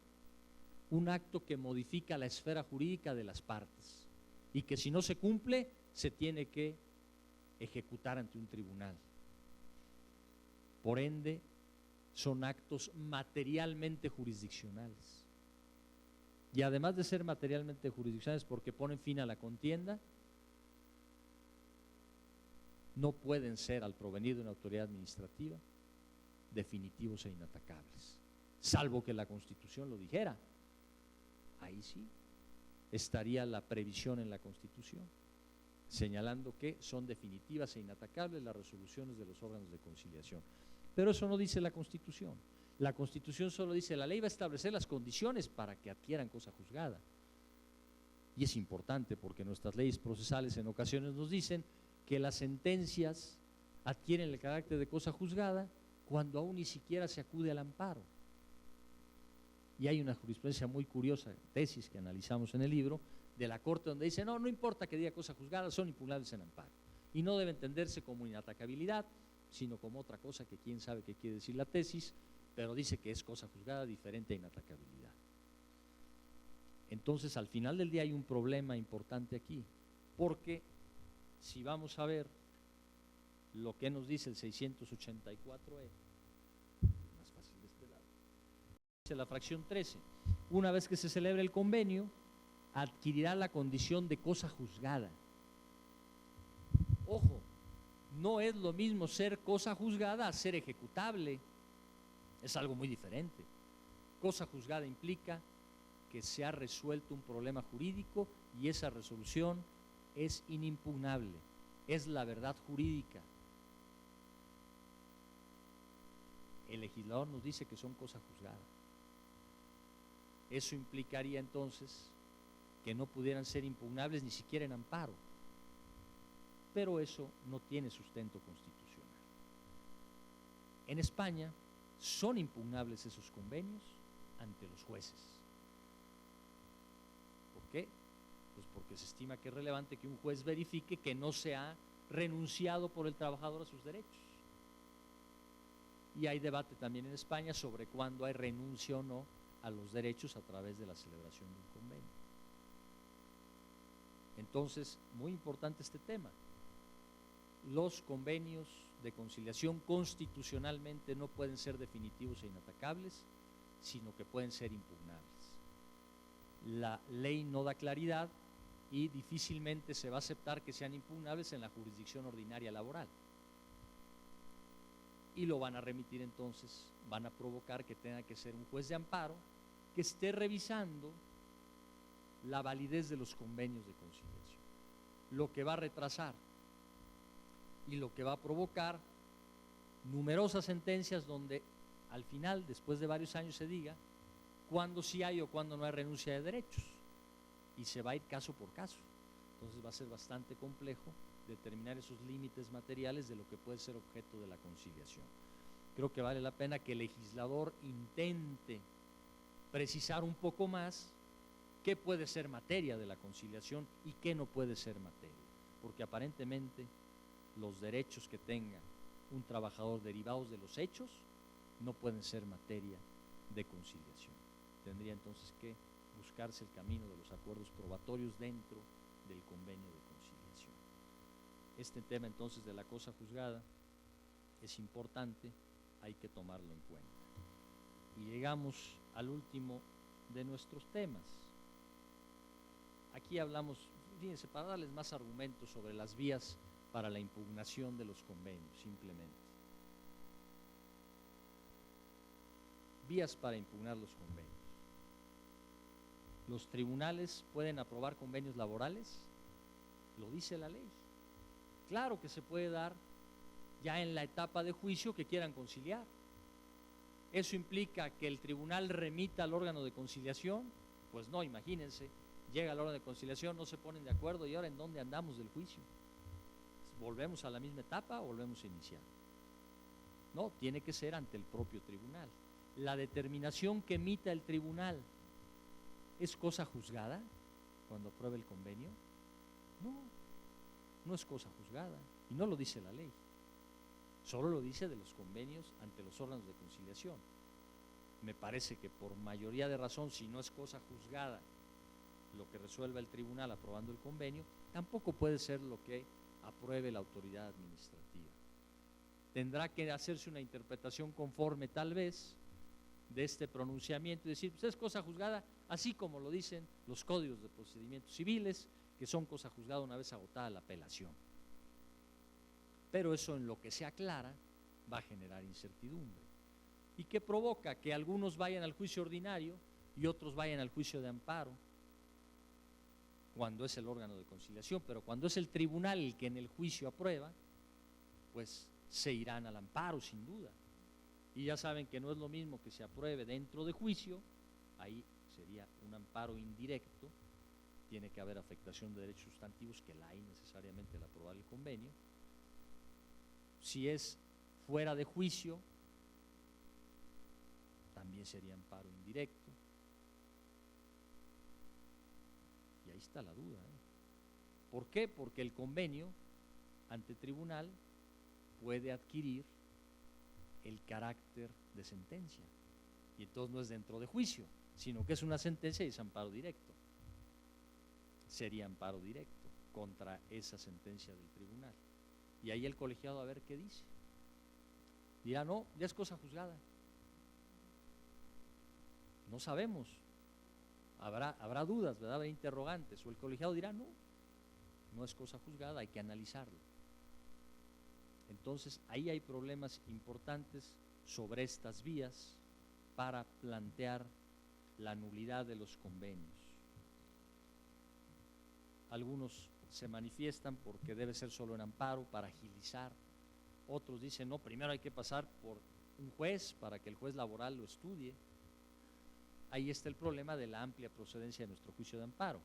un acto que modifica la esfera jurídica de las partes y que si no se cumple se tiene que ejecutar ante un tribunal. Por ende, son actos materialmente jurisdiccionales. Y además de ser materialmente jurisdiccionales porque ponen fin a la contienda, no pueden ser, al provenir de una autoridad administrativa, definitivos e inatacables, salvo que la Constitución lo dijera. Ahí sí estaría la previsión en la Constitución, señalando que son definitivas e inatacables las resoluciones de los órganos de conciliación. Pero eso no dice la Constitución. La Constitución solo dice, la ley va a establecer las condiciones para que adquieran cosa juzgada. Y es importante porque nuestras leyes procesales en ocasiones nos dicen que las sentencias adquieren el carácter de cosa juzgada cuando aún ni siquiera se acude al amparo. Y hay una jurisprudencia muy curiosa, tesis que analizamos en el libro, de la Corte donde dice, no importa que diga cosa juzgada, son impugnables en amparo. Y no debe entenderse como inatacabilidad, sino como otra cosa que quién sabe qué quiere decir la tesis, pero dice que es cosa juzgada diferente a inatacabilidad. Entonces, al final del día hay un problema importante aquí, porque si vamos a ver lo que nos dice el 684E, más fácil de este lado, dice la fracción 13, una vez que se celebre el convenio, adquirirá la condición de cosa juzgada. Ojo, no es lo mismo ser cosa juzgada a ser ejecutable, es algo muy diferente. Cosa juzgada implica que se ha resuelto un problema jurídico y esa resolución es inimpugnable, es la verdad jurídica. El legislador nos dice que son cosa juzgada. Eso implicaría entonces que no pudieran ser impugnables ni siquiera en amparo. Pero eso no tiene sustento constitucional. En España son impugnables esos convenios ante los jueces. ¿Por qué? Pues porque se estima que es relevante que un juez verifique que no se ha renunciado por el trabajador a sus derechos. Y hay debate también en España sobre cuándo hay renuncia o no a los derechos a través de la celebración de un convenio. Entonces, muy importante este tema. Los convenios de conciliación constitucionalmente no pueden ser definitivos e inatacables, sino que pueden ser impugnables. La ley no da claridad y difícilmente se va a aceptar que sean impugnables en la jurisdicción ordinaria laboral. Y lo van a remitir entonces, van a provocar que tenga que ser un juez de amparo que esté revisando la validez de los convenios de conciliación, lo que va a retrasar y lo que va a provocar numerosas sentencias donde al final, después de varios años, se diga cuándo sí hay o cuándo no hay renuncia de derechos, y se va a ir caso por caso. Entonces va a ser bastante complejo determinar esos límites materiales de lo que puede ser objeto de la conciliación. Creo que vale la pena que el legislador intente precisar un poco más qué puede ser materia de la conciliación y qué no puede ser materia, porque aparentemente los derechos que tenga un trabajador derivados de los hechos no pueden ser materia de conciliación. Tendría entonces que buscarse el camino de los acuerdos probatorios dentro del convenio de conciliación. Este tema entonces de la cosa juzgada es importante, hay que tomarlo en cuenta. Y llegamos al último de nuestros temas. Aquí hablamos, fíjense, para darles más argumentos sobre las vías para la impugnación de los convenios, simplemente. Vías para impugnar los convenios. ¿Los tribunales pueden aprobar convenios laborales? Lo dice la ley. Claro que se puede dar ya en la etapa de juicio que quieran conciliar. ¿Eso implica que el tribunal remita al órgano de conciliación? Pues no, imagínense, llega al órgano de conciliación, no se ponen de acuerdo y ahora ¿en dónde andamos del juicio? ¿Volvemos a la misma etapa o volvemos a iniciar? No, tiene que ser ante el propio tribunal. La determinación que emita el tribunal ¿es cosa juzgada cuando aprueba el convenio? No, no es cosa juzgada y no lo dice la ley. Solo lo dice de los convenios ante los órganos de conciliación. Me parece que por mayoría de razón, si no es cosa juzgada lo que resuelva el tribunal aprobando el convenio, tampoco puede ser lo que apruebe la autoridad administrativa. Tendrá que hacerse una interpretación conforme tal vez de este pronunciamiento y decir, pues es cosa juzgada, así como lo dicen los códigos de procedimientos civiles, que son cosa juzgada una vez agotada la apelación. Pero eso en lo que se aclara va a generar incertidumbre. ¿Y qué provoca? Que algunos vayan al juicio ordinario y otros vayan al juicio de amparo, cuando es el órgano de conciliación, pero cuando es el tribunal el que en el juicio aprueba, pues se irán al amparo sin duda. Y ya saben que no es lo mismo que se apruebe dentro de juicio, ahí sería un amparo indirecto, tiene que haber afectación de derechos sustantivos que la hay necesariamente al aprobar el convenio. Si es fuera de juicio, también sería amparo indirecto. Y ahí está la duda, ¿eh? ¿Por qué? Porque el convenio ante tribunal puede adquirir el carácter de sentencia. Y entonces no es dentro de juicio, sino que es una sentencia y es amparo directo. Sería amparo directo contra esa sentencia del tribunal. Y ahí el colegiado a ver qué dice. Dirá, no, ya es cosa juzgada. No sabemos. Habrá dudas, ¿verdad? Habrá interrogantes. O el colegiado dirá, no, no es cosa juzgada, hay que analizarlo. Entonces, ahí hay problemas importantes sobre estas vías para plantear la nulidad de los convenios. Algunos se manifiestan porque debe ser solo en amparo para agilizar. Otros dicen, no, primero hay que pasar por un juez para que el juez laboral lo estudie. Ahí está el problema de la amplia procedencia de nuestro juicio de amparo.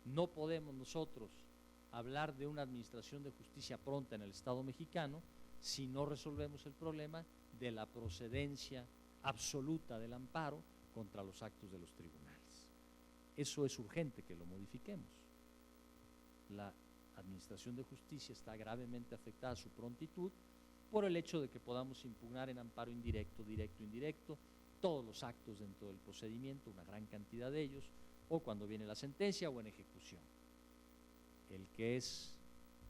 No podemos nosotros hablar de una administración de justicia pronta en el Estado mexicano si no resolvemos el problema de la procedencia absoluta del amparo contra los actos de los tribunales. Eso es urgente que lo modifiquemos. La administración de justicia está gravemente afectada a su prontitud por el hecho de que podamos impugnar en amparo indirecto, directo, indirecto, todos los actos dentro del procedimiento, una gran cantidad de ellos, o cuando viene la sentencia o en ejecución. El que es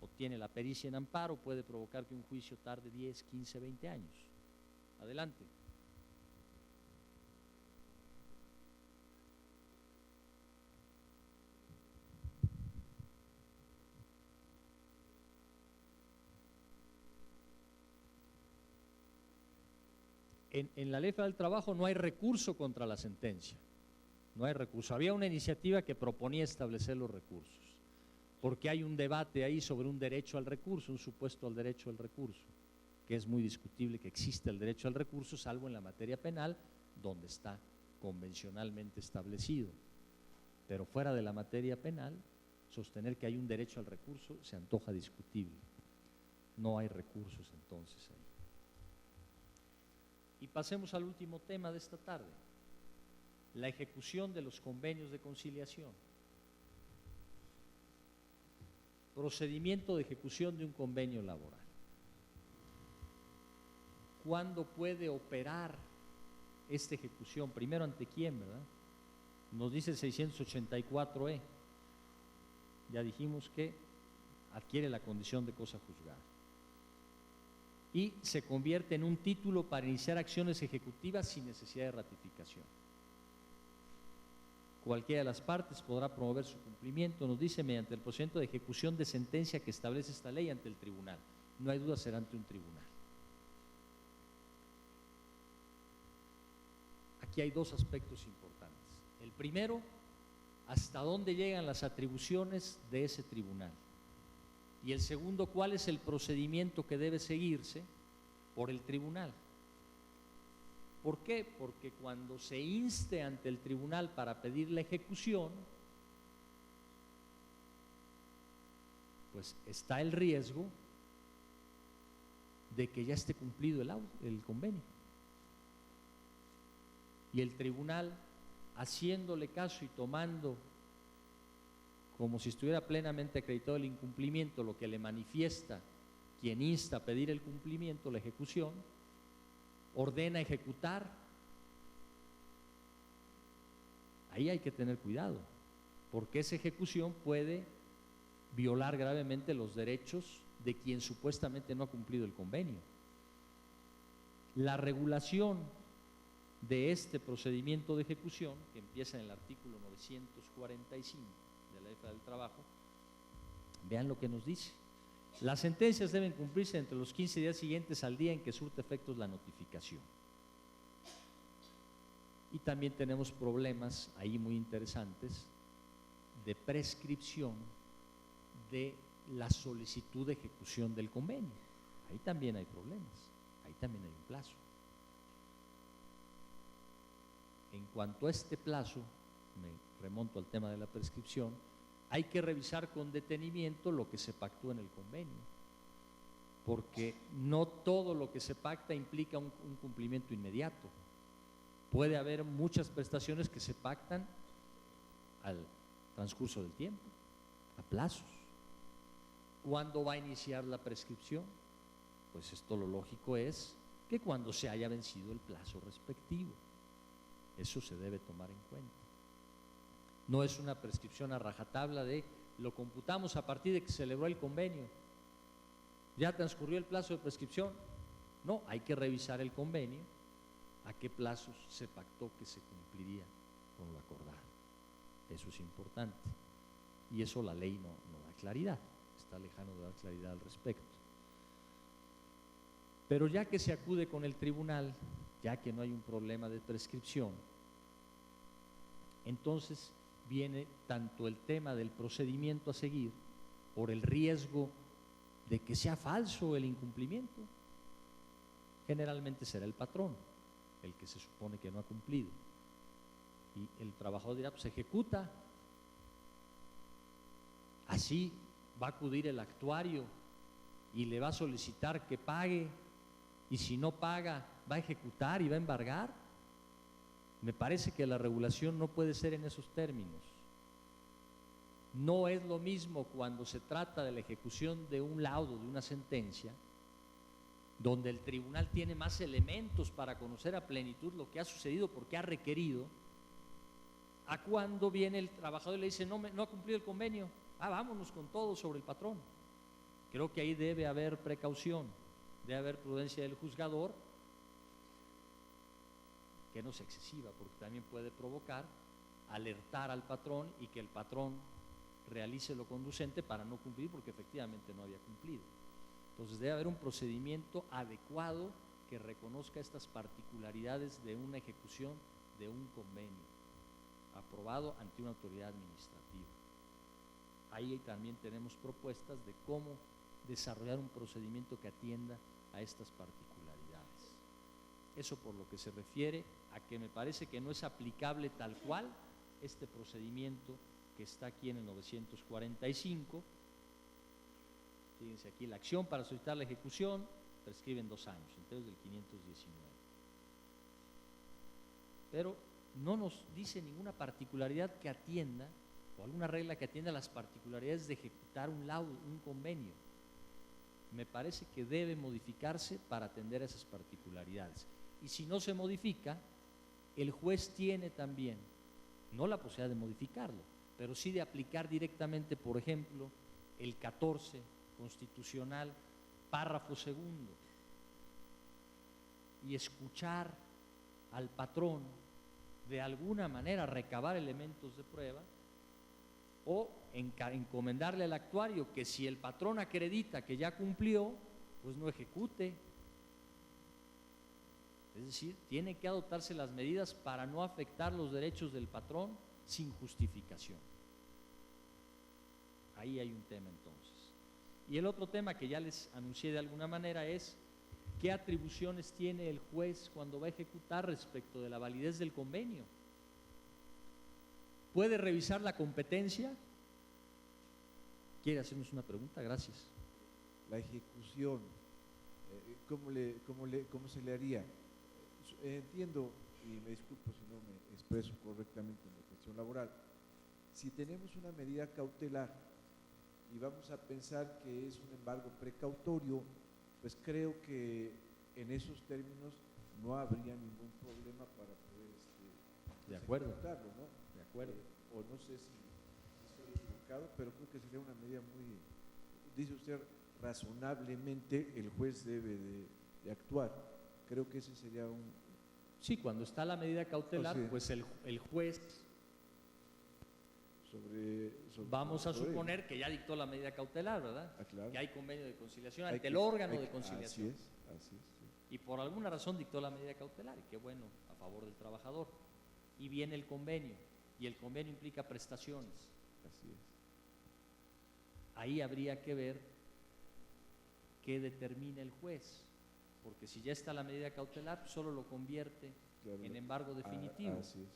obtiene la pericia en amparo, puede provocar que un juicio tarde 10, 15, 20 años. Adelante. En la Ley Federal del Trabajo no hay recurso contra la sentencia, no hay recurso. Había una iniciativa que proponía establecer los recursos, porque hay un debate ahí sobre un derecho al recurso, un supuesto al derecho al recurso, que es muy discutible que existe el derecho al recurso, salvo en la materia penal, donde está convencionalmente establecido. Pero fuera de la materia penal, sostener que hay un derecho al recurso se antoja discutible. No hay recursos entonces ahí. Y pasemos al último tema de esta tarde, la ejecución de los convenios de conciliación. Procedimiento de ejecución de un convenio laboral. ¿Cuándo puede operar esta ejecución? Primero, ¿ante quién, verdad? Nos dice el 684E. Ya dijimos que adquiere la condición de cosa juzgada. Y se convierte en un título para iniciar acciones ejecutivas sin necesidad de ratificación. Cualquiera de las partes podrá promover su cumplimiento, nos dice, mediante el procedimiento de ejecución de sentencia que establece esta ley ante el tribunal. No hay duda, será ante un tribunal. Aquí hay dos aspectos importantes. El primero, hasta dónde llegan las atribuciones de ese tribunal. Y el segundo, cuál es el procedimiento que debe seguirse por el tribunal. ¿Por qué? Porque cuando se inste ante el tribunal para pedir la ejecución, pues está el riesgo de que ya esté cumplido el convenio. Y el tribunal, haciéndole caso y tomando como si estuviera plenamente acreditado el incumplimiento, lo que le manifiesta quien insta a pedir el cumplimiento, la ejecución, ordena ejecutar. Ahí hay que tener cuidado, porque esa ejecución puede violar gravemente los derechos de quien supuestamente no ha cumplido el convenio. La regulación de este procedimiento de ejecución, que empieza en el artículo 945 de la Ley Federal del Trabajo, vean lo que nos dice. Las sentencias deben cumplirse entre los 15 días siguientes al día en que surte efectos la notificación. Y también tenemos problemas ahí muy interesantes de prescripción de la solicitud de ejecución del convenio. Ahí también hay problemas, ahí también hay un plazo. En cuanto a este plazo, me remonto al tema de la prescripción, hay que revisar con detenimiento lo que se pactó en el convenio, porque no todo lo que se pacta implica un cumplimiento inmediato. Puede haber muchas prestaciones que se pactan al transcurso del tiempo, a plazos. ¿Cuándo va a iniciar la prescripción? Pues esto lo lógico es que cuando se haya vencido el plazo respectivo. Eso se debe tomar en cuenta. No es una prescripción a rajatabla de lo computamos a partir de que se celebró el convenio. ¿Ya transcurrió el plazo de prescripción? No, hay que revisar el convenio, a qué plazos se pactó que se cumpliría con lo acordado. Eso es importante. Y eso la ley no da claridad, está lejano de dar claridad al respecto. Pero ya que se acude con el tribunal, ya que no hay un problema de prescripción, entonces viene tanto el tema del procedimiento a seguir por el riesgo de que sea falso el incumplimiento. Generalmente será el patrón el que se supone que no ha cumplido y el trabajador dirá, pues se ejecuta. Así va a acudir el actuario y le va a solicitar que pague, y si no paga va a ejecutar y va a embargar. Me parece que la regulación no puede ser en esos términos. No es lo mismo cuando se trata de la ejecución de un laudo, de una sentencia, donde el tribunal tiene más elementos para conocer a plenitud lo que ha sucedido porque ha requerido, a cuando viene el trabajador y le dice no ha cumplido el convenio, vámonos con todo sobre el patrón. Creo que ahí debe haber precaución, debe haber prudencia del juzgador, que no sea excesiva, porque también puede provocar alertar al patrón y que el patrón realice lo conducente para no cumplir, porque efectivamente no había cumplido. Entonces debe haber un procedimiento adecuado que reconozca estas particularidades de una ejecución de un convenio aprobado ante una autoridad administrativa. Ahí también tenemos propuestas de cómo desarrollar un procedimiento que atienda a estas particularidades. Eso por lo que se refiere a que me parece que no es aplicable tal cual este procedimiento que está aquí en el 945. Fíjense aquí, la acción para solicitar la ejecución prescribe en 2 años, entonces del 519. Pero no nos dice ninguna particularidad que atienda, o alguna regla que atienda las particularidades de ejecutar un laudo, un convenio. Me parece que debe modificarse para atender a esas particularidades. Y si no se modifica, el juez tiene también, no la posibilidad de modificarlo, pero sí de aplicar directamente, por ejemplo, el 14 constitucional, párrafo segundo, y escuchar al patrón de alguna manera recabar elementos de prueba, o encomendarle al actuario que si el patrón acredita que ya cumplió, pues no ejecute. Es decir, tiene que adoptarse las medidas para no afectar los derechos del patrón sin justificación. Ahí hay un tema entonces. Y el otro tema que ya les anuncié de alguna manera es qué atribuciones tiene el juez cuando va a ejecutar respecto de la validez del convenio. ¿Puede revisar la competencia? ¿Quiere hacernos una pregunta? Gracias. La ejecución, ¿cómo se le haría? Entiendo, y me disculpo si no me expreso correctamente en la cuestión laboral, si tenemos una medida cautelar y vamos a pensar que es un embargo precautorio, pues creo que en esos términos no habría ningún problema para poder de acuerdo, ejecutarlo, ¿no? De acuerdo. O no sé si estoy equivocado, pero creo que sería una medida muy, dice usted, razonablemente el juez debe de actuar. Creo que ese sería un... Sí, cuando está la medida cautelar, pues el juez, vamos a suponer que ya dictó la medida cautelar, ¿verdad? Claro. Que hay convenio de conciliación ante el órgano de conciliación. Así es. Sí. Y por alguna razón dictó la medida cautelar, y qué bueno, a favor del trabajador. Y viene el convenio, y el convenio implica prestaciones. Así es. Ahí habría que ver qué determina el juez, porque si ya está la medida cautelar, solo lo convierte en embargo definitivo, así es.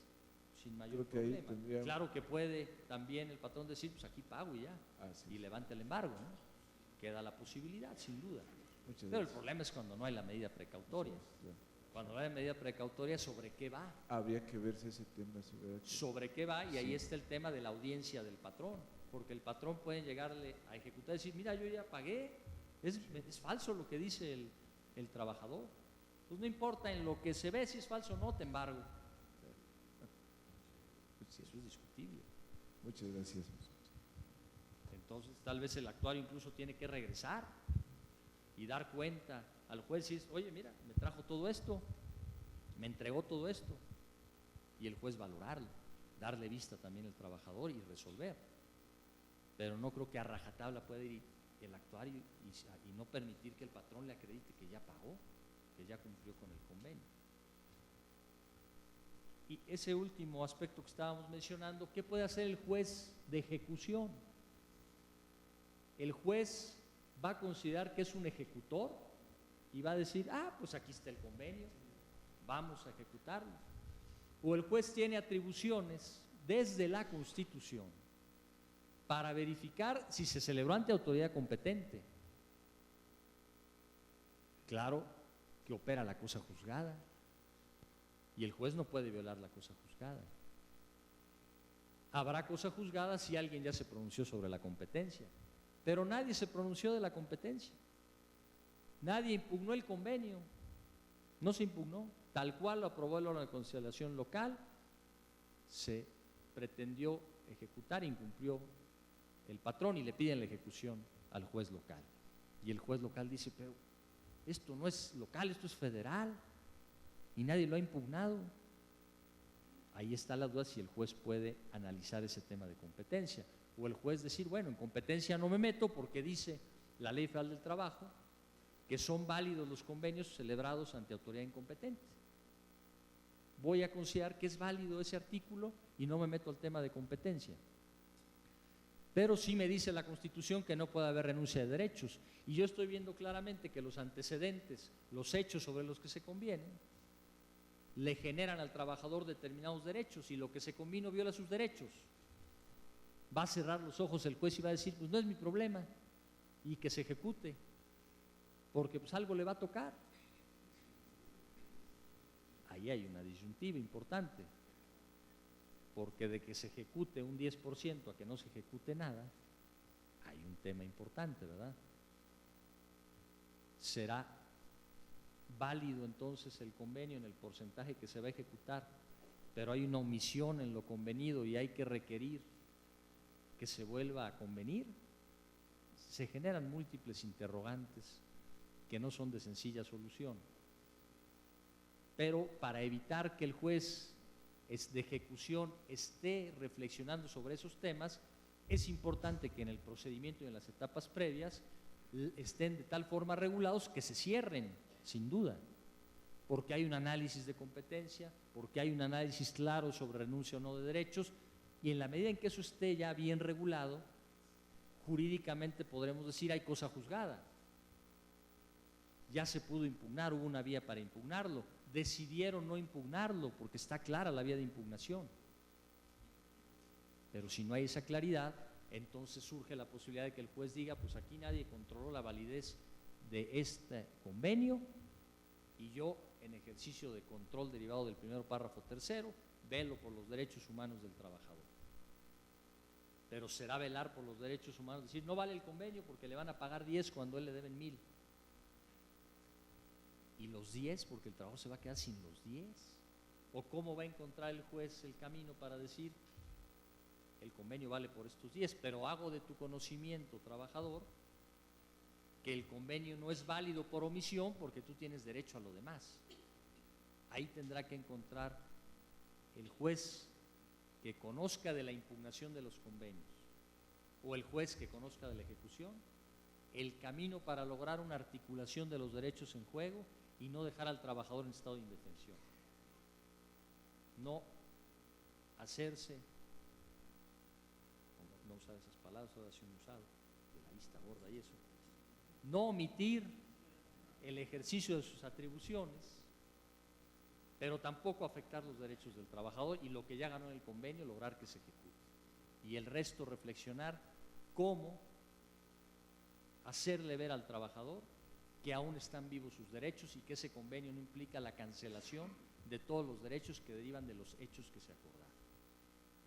sin mayor problema. Claro que puede también el patrón decir, pues aquí pago y ya, y levanta el embargo, ¿no? Queda la posibilidad, sin duda. Pero el problema es cuando no hay la medida precautoria. Cuando no hay medida precautoria, ¿sobre qué va? Habría que verse ese tema. ¿Sobre qué va? Y ahí está el tema de la audiencia del patrón, porque el patrón puede llegarle a ejecutar y decir, mira, yo ya pagué, es falso lo que dice el trabajador. Pues no importa en lo que se ve si es falso o no, te embargo. Eso es discutible. Muchas gracias. Entonces tal vez el actuario incluso tiene que regresar y dar cuenta al juez y decir, oye, mira, me trajo todo esto, me entregó todo esto, y el juez valorarlo, darle vista también al trabajador y resolver. Pero no creo que a rajatabla pueda ir el actuario y no permitir que el patrón le acredite que ya pagó, que ya cumplió con el convenio. Y ese último aspecto que estábamos mencionando, ¿qué puede hacer el juez de ejecución? El juez va a considerar que es un ejecutor y va a decir, pues aquí está el convenio, vamos a ejecutarlo. O el juez tiene atribuciones desde la Constitución para verificar si se celebró ante autoridad competente. Claro que opera la cosa juzgada y el juez no puede violar la cosa juzgada. Habrá cosa juzgada si alguien ya se pronunció sobre la competencia, pero nadie se pronunció de la competencia. Nadie impugnó el convenio, no se impugnó, tal cual lo aprobó el órgano de conciliación local, se pretendió ejecutar, incumplió el patrón y le piden la ejecución al juez local. Y el juez local dice, pero esto no es local, esto es federal y nadie lo ha impugnado. Ahí está la duda si el juez puede analizar ese tema de competencia. O el juez decir, bueno, en competencia no me meto porque dice la Ley Federal del Trabajo que son válidos los convenios celebrados ante autoridad incompetente. Voy a considerar que es válido ese artículo y no me meto al tema de competencia. Pero sí me dice la Constitución que no puede haber renuncia de derechos. Y yo estoy viendo claramente que los antecedentes, los hechos sobre los que se convienen, le generan al trabajador determinados derechos y lo que se convino viola sus derechos. Va a cerrar los ojos el juez y va a decir, pues no es mi problema, y que se ejecute, porque pues algo le va a tocar. Ahí hay una disyuntiva importante, porque de que se ejecute un 10% a que no se ejecute nada, hay un tema importante, ¿verdad? ¿Será válido entonces el convenio en el porcentaje que se va a ejecutar, pero hay una omisión en lo convenido y hay que requerir que se vuelva a convenir? Se generan múltiples interrogantes que no son de sencilla solución. Pero para evitar que el juez de ejecución esté reflexionando sobre esos temas, es importante que en el procedimiento y en las etapas previas estén de tal forma regulados que se cierren, sin duda, porque hay un análisis de competencia, porque hay un análisis claro sobre renuncia o no de derechos, y en la medida en que eso esté ya bien regulado, jurídicamente podremos decir hay cosa juzgada. Ya se pudo impugnar, hubo una vía para impugnarlo, decidieron no impugnarlo porque está clara la vía de impugnación. Pero si no hay esa claridad, entonces surge la posibilidad de que el juez diga, pues aquí nadie controló la validez de este convenio y yo, en ejercicio de control derivado del primero párrafo tercero, velo por los derechos humanos del trabajador. Pero será velar por los derechos humanos, decir, no vale el convenio porque le van a pagar 10 cuando él le deben 1000. ¿Y los 10? Porque el trabajo se va a quedar sin los 10. ¿O cómo va a encontrar el juez el camino para decir, el convenio vale por estos 10, pero hago de tu conocimiento, trabajador, que el convenio no es válido por omisión porque tú tienes derecho a lo demás? Ahí tendrá que encontrar el juez que conozca de la impugnación de los convenios o el juez que conozca de la ejecución el camino para lograr una articulación de los derechos en juego y no dejar al trabajador en estado de indefensión. No hacerse, no usar esas palabras, ahora sí han usado, de la vista gorda y eso, no omitir el ejercicio de sus atribuciones, pero tampoco afectar los derechos del trabajador y lo que ya ganó en el convenio, lograr que se ejecute. Y el resto reflexionar cómo hacerle ver al trabajador que aún están vivos sus derechos y que ese convenio no implica la cancelación de todos los derechos que derivan de los hechos que se acordaron.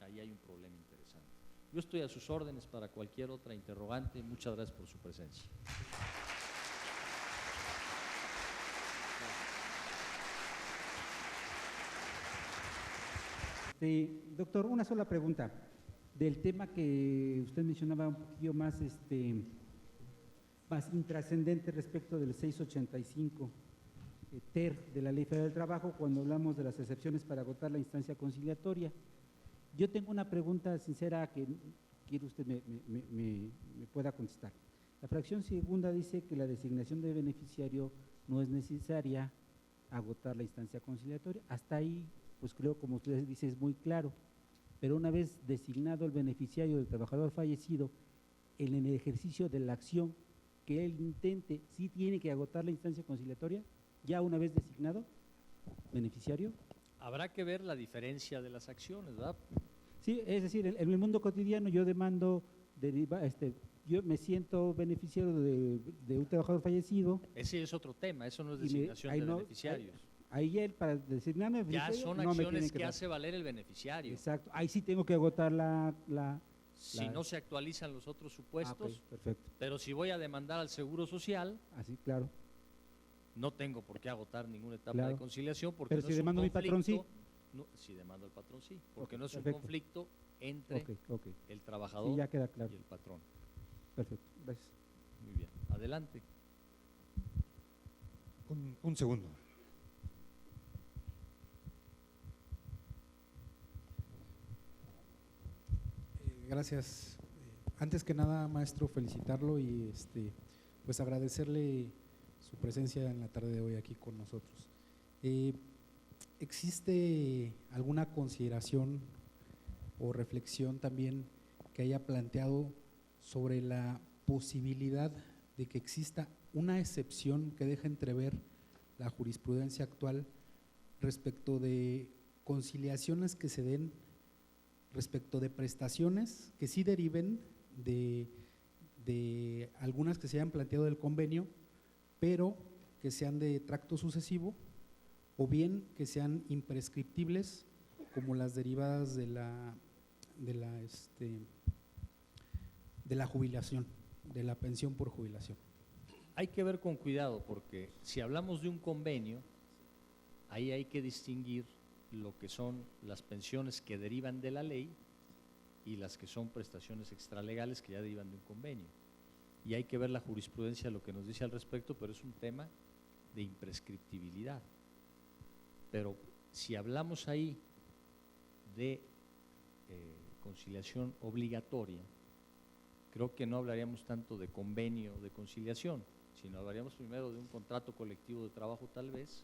Ahí hay un problema interesante. Yo estoy a sus órdenes para cualquier otra interrogante. Muchas gracias por su presencia. Doctor, una sola pregunta. Del tema que usted mencionaba un poquillo más, más intrascendente respecto del 685 ter de la Ley Federal del Trabajo, cuando hablamos de las excepciones para agotar la instancia conciliatoria. Yo tengo una pregunta sincera que quiero usted me pueda contestar. La fracción segunda dice que la designación de beneficiario no es necesaria agotar la instancia conciliatoria. Hasta ahí, pues creo, como usted dice, es muy claro. Pero una vez designado el beneficiario del trabajador fallecido, en el ejercicio de la acción que él intente, ¿sí tiene que agotar la instancia conciliatoria? Ya una vez designado beneficiario. Habrá que ver la diferencia de las acciones, ¿verdad? Sí, es decir, en el mundo cotidiano yo demando, yo me siento beneficiario de un trabajador fallecido. Ese es otro tema, eso no es designación de beneficiarios. Ahí él, para designarme beneficiario, ya son acciones que hace valer el beneficiario. Exacto, ahí sí tengo que agotar si no se actualizan los otros supuestos, okay, perfecto. Pero si voy a demandar al Seguro Social, así, claro, no tengo por qué agotar ninguna etapa claro. de conciliación, porque pero no si es demando un mi patrón, sí. No, si demando al patrón, sí, porque okay, no es perfecto. un conflicto entre okay. el trabajador sí, ya queda claro. y el patrón. Perfecto, gracias. Muy bien, adelante. Adelante. Un segundo. Gracias. Antes que nada, maestro, felicitarlo y pues agradecerle su presencia en la tarde de hoy aquí con nosotros. ¿Existe alguna consideración o reflexión también que haya planteado sobre la posibilidad de que exista una excepción que deje entrever la jurisprudencia actual respecto de conciliaciones que se den respecto de prestaciones que sí deriven de algunas que se hayan planteado del convenio, pero que sean de tracto sucesivo, o bien que sean imprescriptibles, como las derivadas de la jubilación, de la pensión por jubilación? Hay que ver con cuidado, porque si hablamos de un convenio, ahí hay que distinguir lo que son las pensiones que derivan de la ley y las que son prestaciones extralegales que ya derivan de un convenio. Y hay que ver la jurisprudencia, lo que nos dice al respecto, pero es un tema de imprescriptibilidad. Pero si hablamos ahí de conciliación obligatoria, creo que no hablaríamos tanto de convenio de conciliación, sino hablaríamos primero de un contrato colectivo de trabajo tal vez,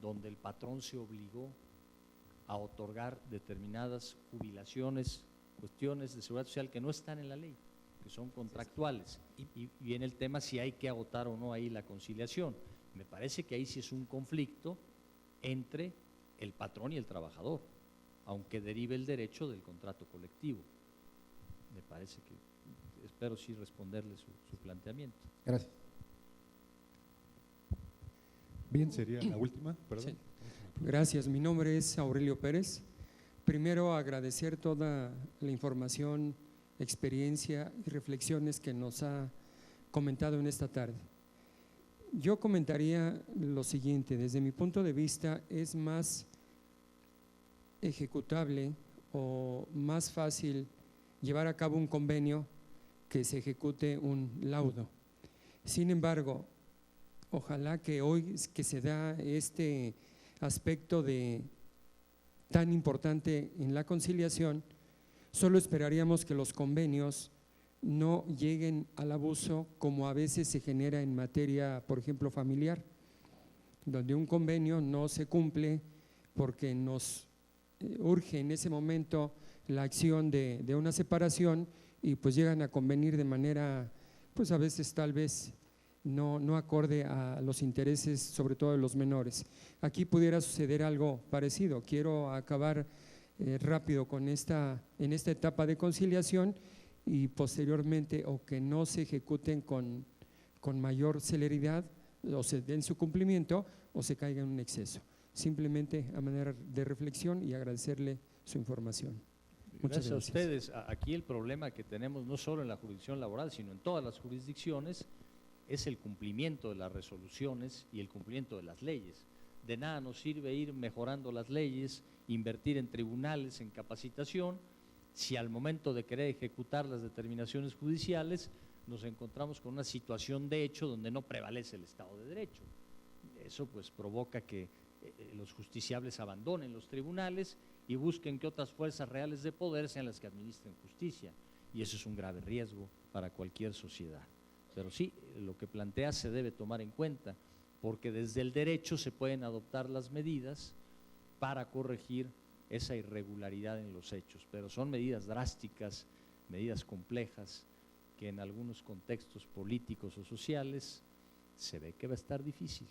donde el patrón se obligó a otorgar determinadas jubilaciones, cuestiones de seguridad social que no están en la ley, que son contractuales. Y viene el tema si hay que agotar o no ahí la conciliación. Me parece que ahí sí es un conflicto entre el patrón y el trabajador, aunque derive el derecho del contrato colectivo. Me parece que, espero sí responderle su planteamiento. Gracias. Bien, sería la última, perdón. Sí. Gracias, mi nombre es Aurelio Pérez. Primero agradecer toda la información, experiencia y reflexiones que nos ha comentado en esta tarde. Yo comentaría lo siguiente: desde mi punto de vista es más ejecutable o más fácil llevar a cabo un convenio que se ejecute un laudo. Sin embargo, ojalá que hoy que se da este aspecto tan importante en la conciliación, solo esperaríamos que los convenios no lleguen al abuso como a veces se genera en materia, por ejemplo, familiar, donde un convenio no se cumple porque nos urge en ese momento la acción de una separación y pues llegan a convenir de manera, pues a veces tal vez no acorde a los intereses, sobre todo de los menores. Aquí pudiera suceder algo parecido. Quiero acabar rápido en esta etapa de conciliación y posteriormente o que no se ejecuten con mayor celeridad o se den su cumplimiento o se caiga en un exceso. Simplemente a manera de reflexión y agradecerle su información. Muchas gracias. A ustedes. Aquí el problema que tenemos no solo en la jurisdicción laboral, sino en todas las jurisdicciones, es el cumplimiento de las resoluciones y el cumplimiento de las leyes. De nada nos sirve ir mejorando las leyes, invertir en tribunales, en capacitación, si al momento de querer ejecutar las determinaciones judiciales nos encontramos con una situación de hecho donde no prevalece el Estado de Derecho. Eso pues provoca que los justiciables abandonen los tribunales y busquen que otras fuerzas reales de poder sean las que administren justicia, y eso es un grave riesgo para cualquier sociedad. Pero sí, lo que plantea se debe tomar en cuenta, porque desde el derecho se pueden adoptar las medidas para corregir esa irregularidad en los hechos, pero son medidas drásticas, medidas complejas, que en algunos contextos políticos o sociales se ve que va a estar difícil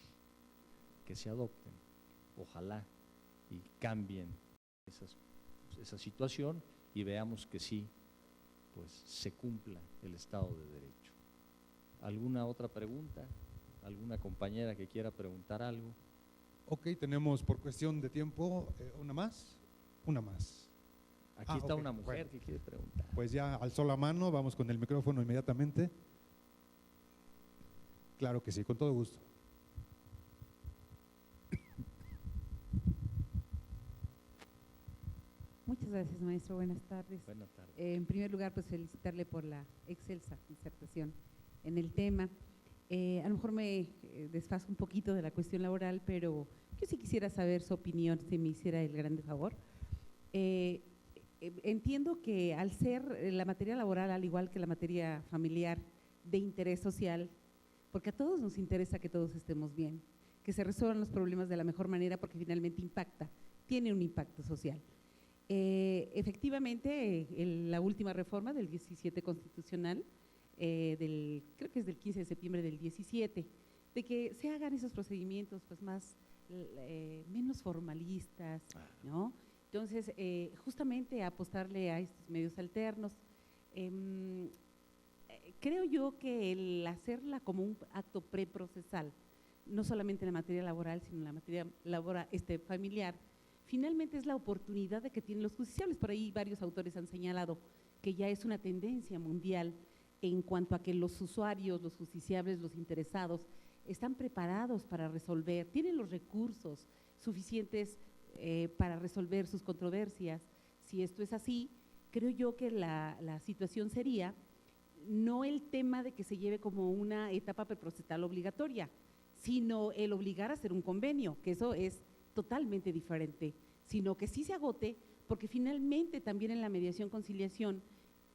que se adopten. Ojalá y cambien esa situación y veamos que sí, pues se cumpla el Estado de Derecho. ¿Alguna otra pregunta? ¿Alguna compañera que quiera preguntar algo? Ok, tenemos por cuestión de tiempo una más. Una más. Aquí está ok, una mujer bueno, que quiere preguntar. Pues ya alzó la mano, vamos con el micrófono inmediatamente. Claro que sí, con todo gusto. Muchas gracias, maestro. Buenas tardes. Buenas tardes. En primer lugar, pues felicitarle por la excelsa disertación en el tema. A lo mejor me desfaso un poquito de la cuestión laboral, pero yo sí quisiera saber su opinión, si me hiciera el grande favor. Entiendo que al ser la materia laboral, al igual que la materia familiar, de interés social, porque a todos nos interesa que todos estemos bien, que se resuelvan los problemas de la mejor manera, porque finalmente tiene un impacto social. Efectivamente, la última reforma del 17 constitucional, creo que es del 15 de septiembre del 17, de que se hagan esos procedimientos pues menos formalistas, ¿no? Entonces, justamente apostarle a estos medios alternos. Creo yo que el hacerla como un acto preprocesal, no solamente en la materia laboral, sino en la materia familiar, finalmente es la oportunidad de que tienen los justiciables. Por ahí varios autores han señalado que ya es una tendencia mundial en cuanto a que los usuarios, los justiciables, los interesados, están preparados para resolver, tienen los recursos suficientes para resolver sus controversias. Si esto es así, creo yo que la situación sería no el tema de que se lleve como una etapa preprocesal obligatoria, sino el obligar a hacer un convenio, que eso es totalmente diferente, sino que sí se agote, porque finalmente también en la mediación, conciliación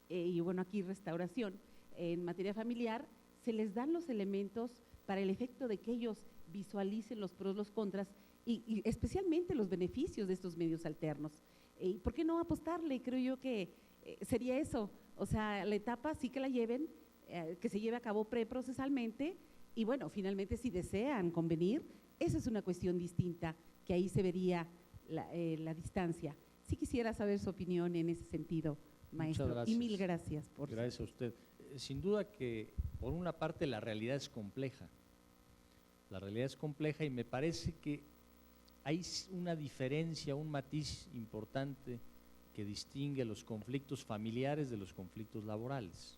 y bueno, aquí restauración, en materia familiar, se les dan los elementos para el efecto de que ellos visualicen los pros, los contras y especialmente los beneficios de estos medios alternos. ¿Por qué no apostarle? Creo yo que sería eso, o sea, la etapa sí que la lleven, que se lleve a cabo preprocesalmente y bueno, finalmente si desean convenir, esa es una cuestión distinta, que ahí se vería la distancia. Sí quisiera saber su opinión en ese sentido, maestro, y mil gracias. Gracias a usted. Sin duda que, por una parte, la realidad es compleja. La realidad es compleja y me parece que hay una diferencia, un matiz importante que distingue los conflictos familiares de los conflictos laborales.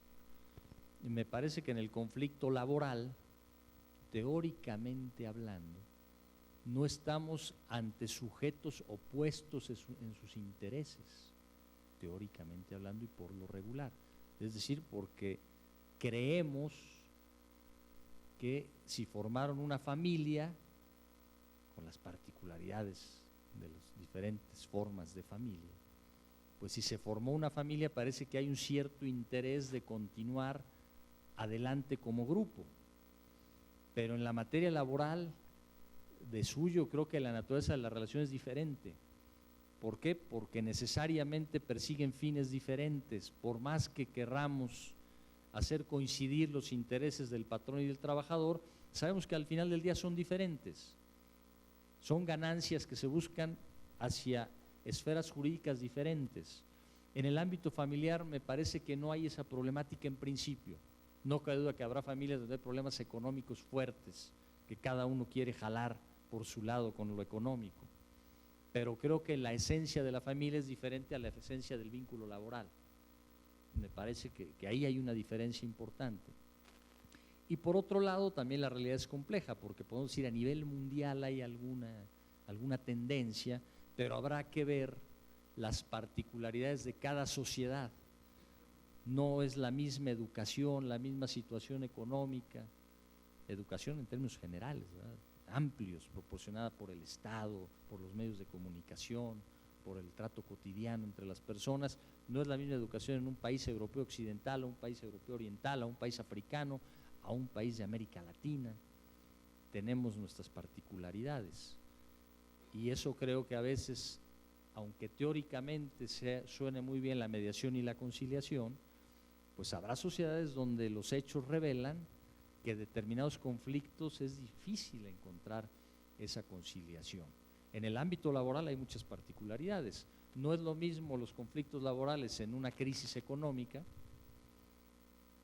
Y me parece que en el conflicto laboral, teóricamente hablando, no estamos ante sujetos opuestos en sus intereses, teóricamente hablando y por lo regular. Es decir, porque creemos que si formaron una familia, con las particularidades de las diferentes formas de familia, pues si se formó una familia parece que hay un cierto interés de continuar adelante como grupo. Pero en la materia laboral, de suyo, creo que la naturaleza de la relación es diferente. ¿Por qué? Porque necesariamente persiguen fines diferentes, por más que querramos hacer coincidir los intereses del patrón y del trabajador, sabemos que al final del día son diferentes. Son ganancias que se buscan hacia esferas jurídicas diferentes. En el ámbito familiar me parece que no hay esa problemática en principio. No cabe duda que habrá familias donde hay problemas económicos fuertes, que cada uno quiere jalar por su lado con lo económico. Pero creo que la esencia de la familia es diferente a la esencia del vínculo laboral. Me parece que ahí hay una diferencia importante. Y por otro lado, también la realidad es compleja, porque podemos decir a nivel mundial hay alguna tendencia, pero habrá que ver las particularidades de cada sociedad. No es la misma educación, la misma situación económica, educación en términos generales, ¿verdad?, amplios, proporcionada por el Estado, por los medios de comunicación, por el trato cotidiano entre las personas. No es la misma educación en un país europeo occidental, a un país europeo oriental, a un país africano, a un país de América Latina. Tenemos nuestras particularidades y eso creo que a veces, aunque teóricamente suene muy bien la mediación y la conciliación, pues habrá sociedades donde los hechos revelan que en determinados conflictos es difícil encontrar esa conciliación. En el ámbito laboral hay muchas particularidades. No es lo mismo los conflictos laborales en una crisis económica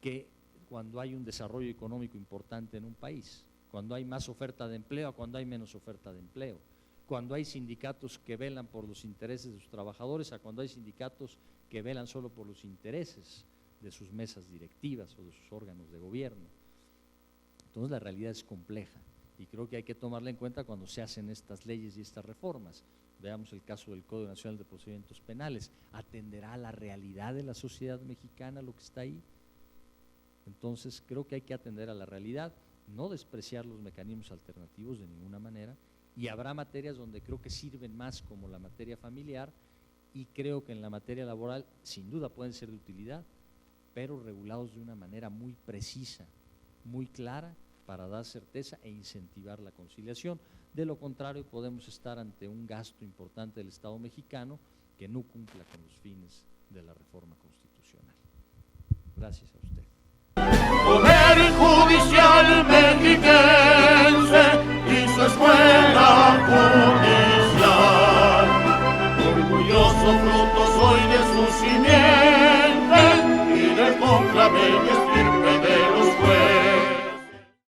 que cuando hay un desarrollo económico importante en un país, cuando hay más oferta de empleo a cuando hay menos oferta de empleo, cuando hay sindicatos que velan por los intereses de sus trabajadores a cuando hay sindicatos que velan solo por los intereses de sus mesas directivas o de sus órganos de gobierno. Entonces la realidad es compleja y creo que hay que tomarla en cuenta cuando se hacen estas leyes y estas reformas. Veamos el caso del Código Nacional de Procedimientos Penales. ¿Atenderá a la realidad de la sociedad mexicana lo que está ahí? Entonces creo que hay que atender a la realidad. no despreciar los mecanismos alternativos de ninguna manera, y habrá materias donde creo que sirven más como la materia familiar, y creo que en la materia laboral sin duda pueden ser de utilidad, pero regulados de una manera muy precisa, muy clara, para dar certeza e incentivar la conciliación. De lo contrario, podemos estar ante un gasto importante del Estado mexicano que no cumpla con los fines de la reforma constitucional. Gracias a usted.